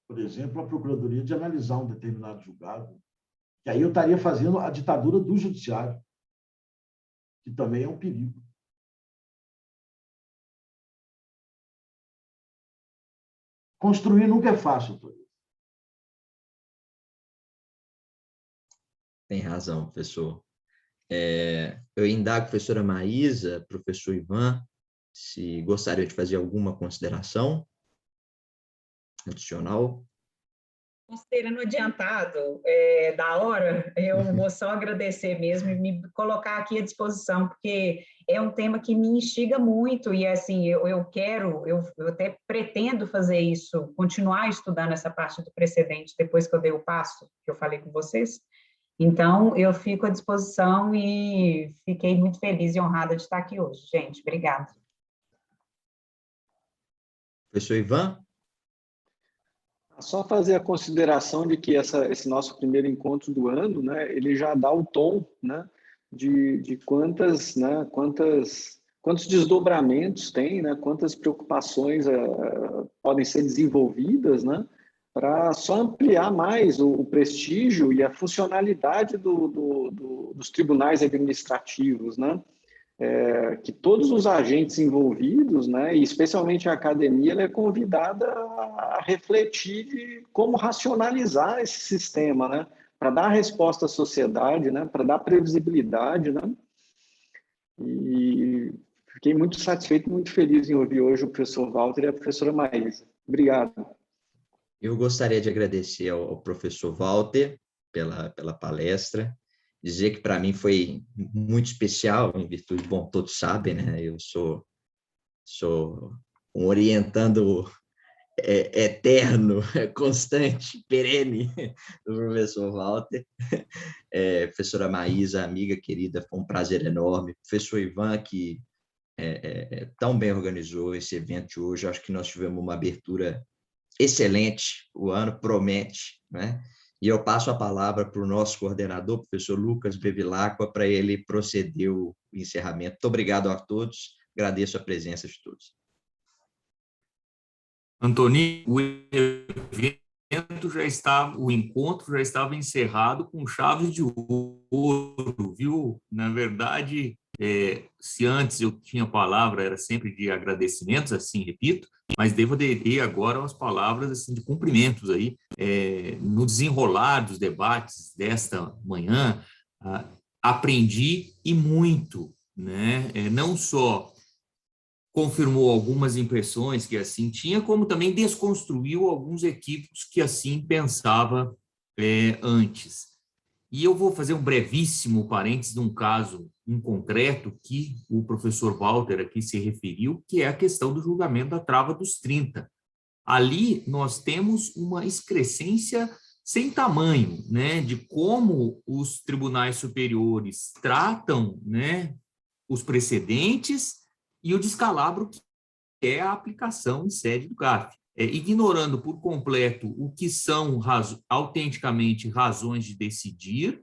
por exemplo, a Procuradoria de analisar um determinado julgado, que aí eu estaria fazendo a ditadura do judiciário, que também é um perigo. Construir nunca é fácil, Antônio. Tem razão, professor. Eu indago a professora Maísa, professor Ivan, se gostaria de fazer alguma consideração adicional. Considerando adiantado da hora, eu vou só agradecer mesmo e me colocar aqui à disposição, porque é um tema que me instiga muito e, assim, eu até pretendo fazer isso, continuar estudando essa parte do precedente depois que eu dei o passo, que eu falei com vocês. Então, eu fico à disposição e fiquei muito feliz e honrada de estar aqui hoje. Gente, obrigada. Professor Ivan? Só fazer a consideração de que esse nosso primeiro encontro do ano, né, ele já dá o tom, né, de quantos desdobramentos tem, né, quantas preocupações podem ser desenvolvidas, né, para só ampliar mais o prestígio e a funcionalidade dos tribunais administrativos, né? Que todos os agentes envolvidos, né, e especialmente a academia, ela é convidada a refletir de como racionalizar esse sistema, né, para dar resposta à sociedade, né, para dar previsibilidade, né, e fiquei muito satisfeito, muito feliz em ouvir hoje o professor Walter e a professora Maísa. Obrigado. Eu gostaria de agradecer ao professor Walter pela palestra, dizer que para mim foi muito especial, em virtude, bom, todos sabem, né? Eu sou um orientando eterno, constante, perene do professor Walter. Professora Maísa, amiga querida, foi um prazer enorme. Professor Ivan, que tão bem organizou esse evento de hoje. Acho que nós tivemos uma abertura excelente, o ano promete, né? E eu passo a palavra para o nosso coordenador, professor Lucas Bevilacqua, para ele proceder o encerramento. Muito obrigado a todos, agradeço a presença de todos. Antônio, o encontro já estava encerrado com chaves de ouro, viu? Na verdade, se antes eu tinha palavra, era sempre de agradecimentos, assim, repito, mas devo aderir agora às palavras assim, de cumprimentos aí, no desenrolar dos debates desta manhã, aprendi e muito, né? Não só confirmou algumas impressões que assim tinha, como também desconstruiu alguns equívocos que assim pensava antes. E eu vou fazer um brevíssimo parênteses de um caso em concreto que o professor Walter aqui se referiu, que é a questão do julgamento da trava dos 30. Ali nós temos uma excrescência sem tamanho, né, de como os tribunais superiores tratam, né, os precedentes e o descalabro que é a aplicação em sede do CARF, ignorando por completo o que são autenticamente razões de decidir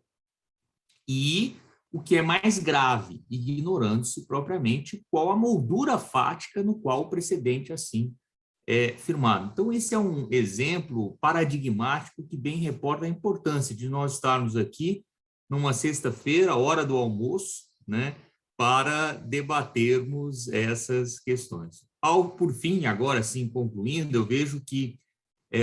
e o que é mais grave, ignorando-se propriamente qual a moldura fática no qual o precedente assim é firmado. Então, esse é um exemplo paradigmático que bem reporta a importância de nós estarmos aqui numa sexta-feira, hora do almoço, né, para debatermos essas questões. Por fim, agora sim, concluindo, eu vejo que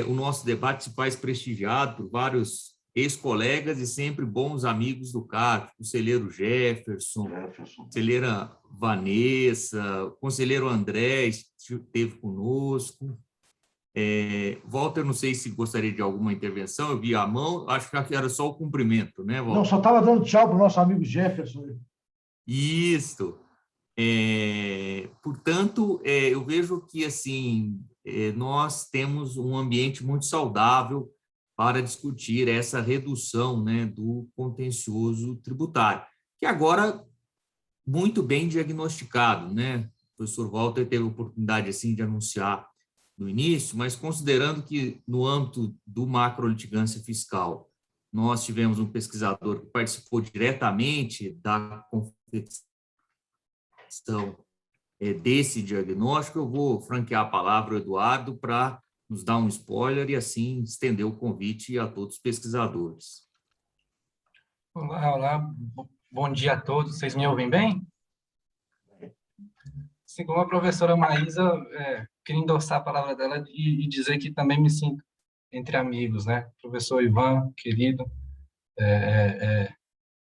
o nosso debate se faz prestigiado por vários ex-colegas e sempre bons amigos do CARF, o conselheiro Jefferson, conselheira Vanessa, o conselheiro André esteve conosco. Walter, não sei se gostaria de alguma intervenção, eu vi a mão, acho que era só o cumprimento, né, Walter? Não, só estava dando tchau para o nosso amigo Jefferson. Isso. Portanto, eu vejo que assim nós temos um ambiente muito saudável para discutir essa redução, né, do contencioso tributário, que agora muito bem diagnosticado, né? O professor Walter teve a oportunidade assim de anunciar no início, mas considerando que no âmbito do macrolitigância fiscal nós tivemos um pesquisador que participou diretamente da confecção desse diagnóstico, eu vou franquear a palavra ao Eduardo para nos dar um spoiler e assim estender o convite a todos os pesquisadores. Olá, bom dia a todos, vocês me ouvem bem? Assim como a professora Maísa, queria endossar a palavra dela e dizer que também me sinto entre amigos, né? Professor Ivan, querido,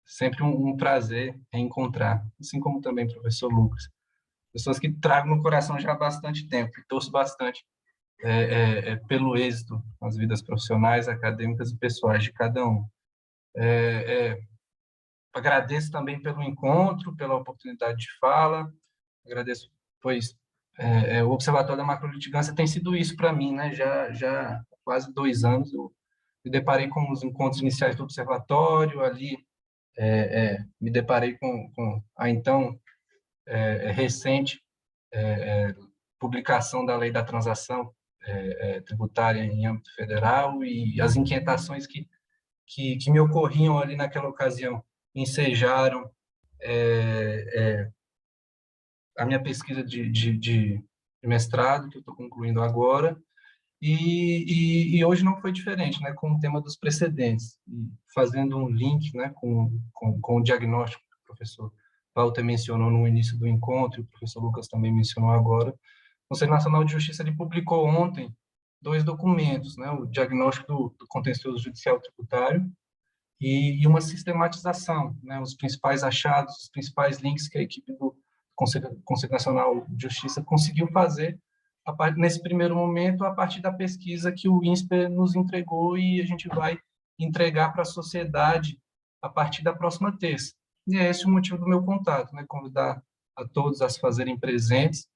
sempre um prazer encontrar, assim como também o professor Lucas. Pessoas que trago no coração já há bastante tempo, e torço bastante pelo êxito nas vidas profissionais, acadêmicas e pessoais de cada um. Agradeço também pelo encontro, pela oportunidade de fala, agradeço, pois o Observatório da Macrolitigância tem sido isso para mim, né? Já há quase 2 anos eu me deparei com os encontros iniciais do Observatório, ali me deparei com a então recente publicação da Lei da Transação Tributária em âmbito federal e as inquietações que me ocorriam ali naquela ocasião ensejaram a minha pesquisa de mestrado, que eu estou concluindo agora, e hoje não foi diferente, né, com o tema dos precedentes, fazendo um link, né, com o diagnóstico que o professor Walter mencionou no início do encontro, e o professor Lucas também mencionou agora. O Conselho Nacional de Justiça ele publicou ontem 2 documentos, né, o diagnóstico do contencioso judicial tributário e uma sistematização, né, os principais achados, os principais links que a equipe do Conselho Nacional de Justiça conseguiu fazer nesse primeiro momento a partir da pesquisa que o INSPER nos entregou e a gente vai entregar para a sociedade a partir da próxima terça. E é esse o motivo do meu contato, né? Convidar a todos a se fazerem presentes.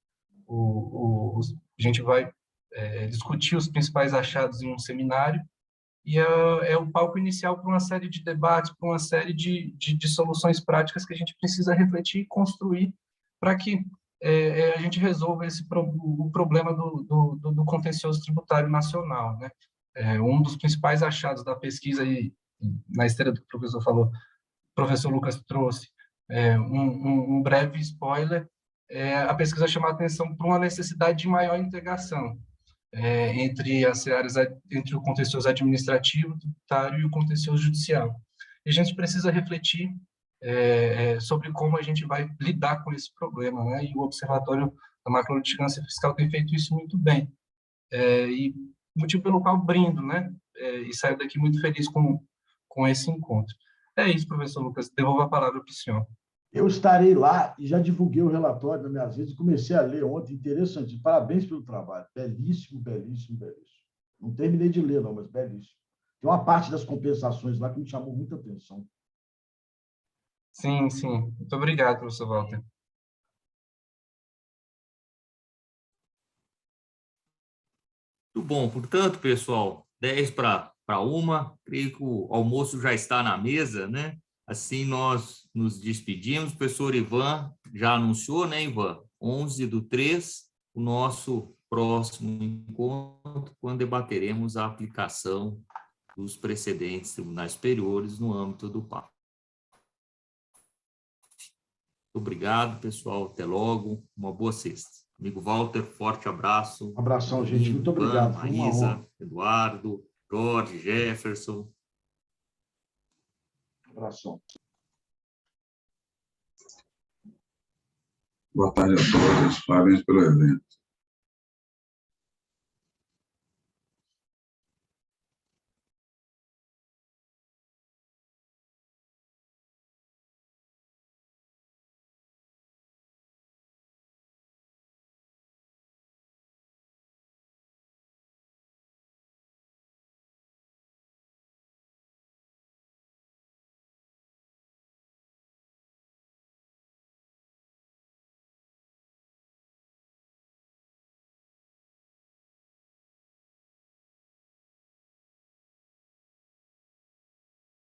A gente vai discutir os principais achados em um seminário e é o palco inicial para uma série de debates, para uma série de soluções práticas que a gente precisa refletir e construir para que a gente resolva o problema do contencioso tributário nacional, né? Um dos principais achados da pesquisa, e na esteira do que o professor falou, o professor Lucas trouxe um breve spoiler, a pesquisa chama a atenção para uma necessidade de maior integração entre as áreas, entre o contencioso administrativo, tributário e o contencioso judicial. E a gente precisa refletir sobre como a gente vai lidar com esse problema, né? E o Observatório da Macrolitigância Fiscal tem feito isso muito bem. E motivo pelo qual brindo, né? E saio daqui muito feliz com esse encontro. É isso, professor Lucas. Devolvo a palavra para o senhor. Eu estarei lá e já divulguei o relatório nas minhas redes, comecei a ler ontem, interessante. Parabéns pelo trabalho. Belíssimo, belíssimo, belíssimo. Não terminei de ler, não, mas belíssimo. Tem uma parte das compensações lá que me chamou muita atenção. Sim, sim. Muito obrigado, professor Walter. Muito bom. Portanto, pessoal, 10 para 1, creio que o almoço já está na mesa, né? Assim nós nos despedimos. O professor Ivan já anunciou, né, Ivan? 11/3, o nosso próximo encontro, quando debateremos a aplicação dos precedentes tribunais superiores no âmbito do PAF. Obrigado, pessoal. Até logo. Uma boa sexta. Amigo Walter, forte abraço. Um abração, gente. Muito obrigado. Foi uma honra. Maísa, Eduardo, Jorge, Jefferson. Um abração. Boa tarde a todos. Parabéns pelo evento.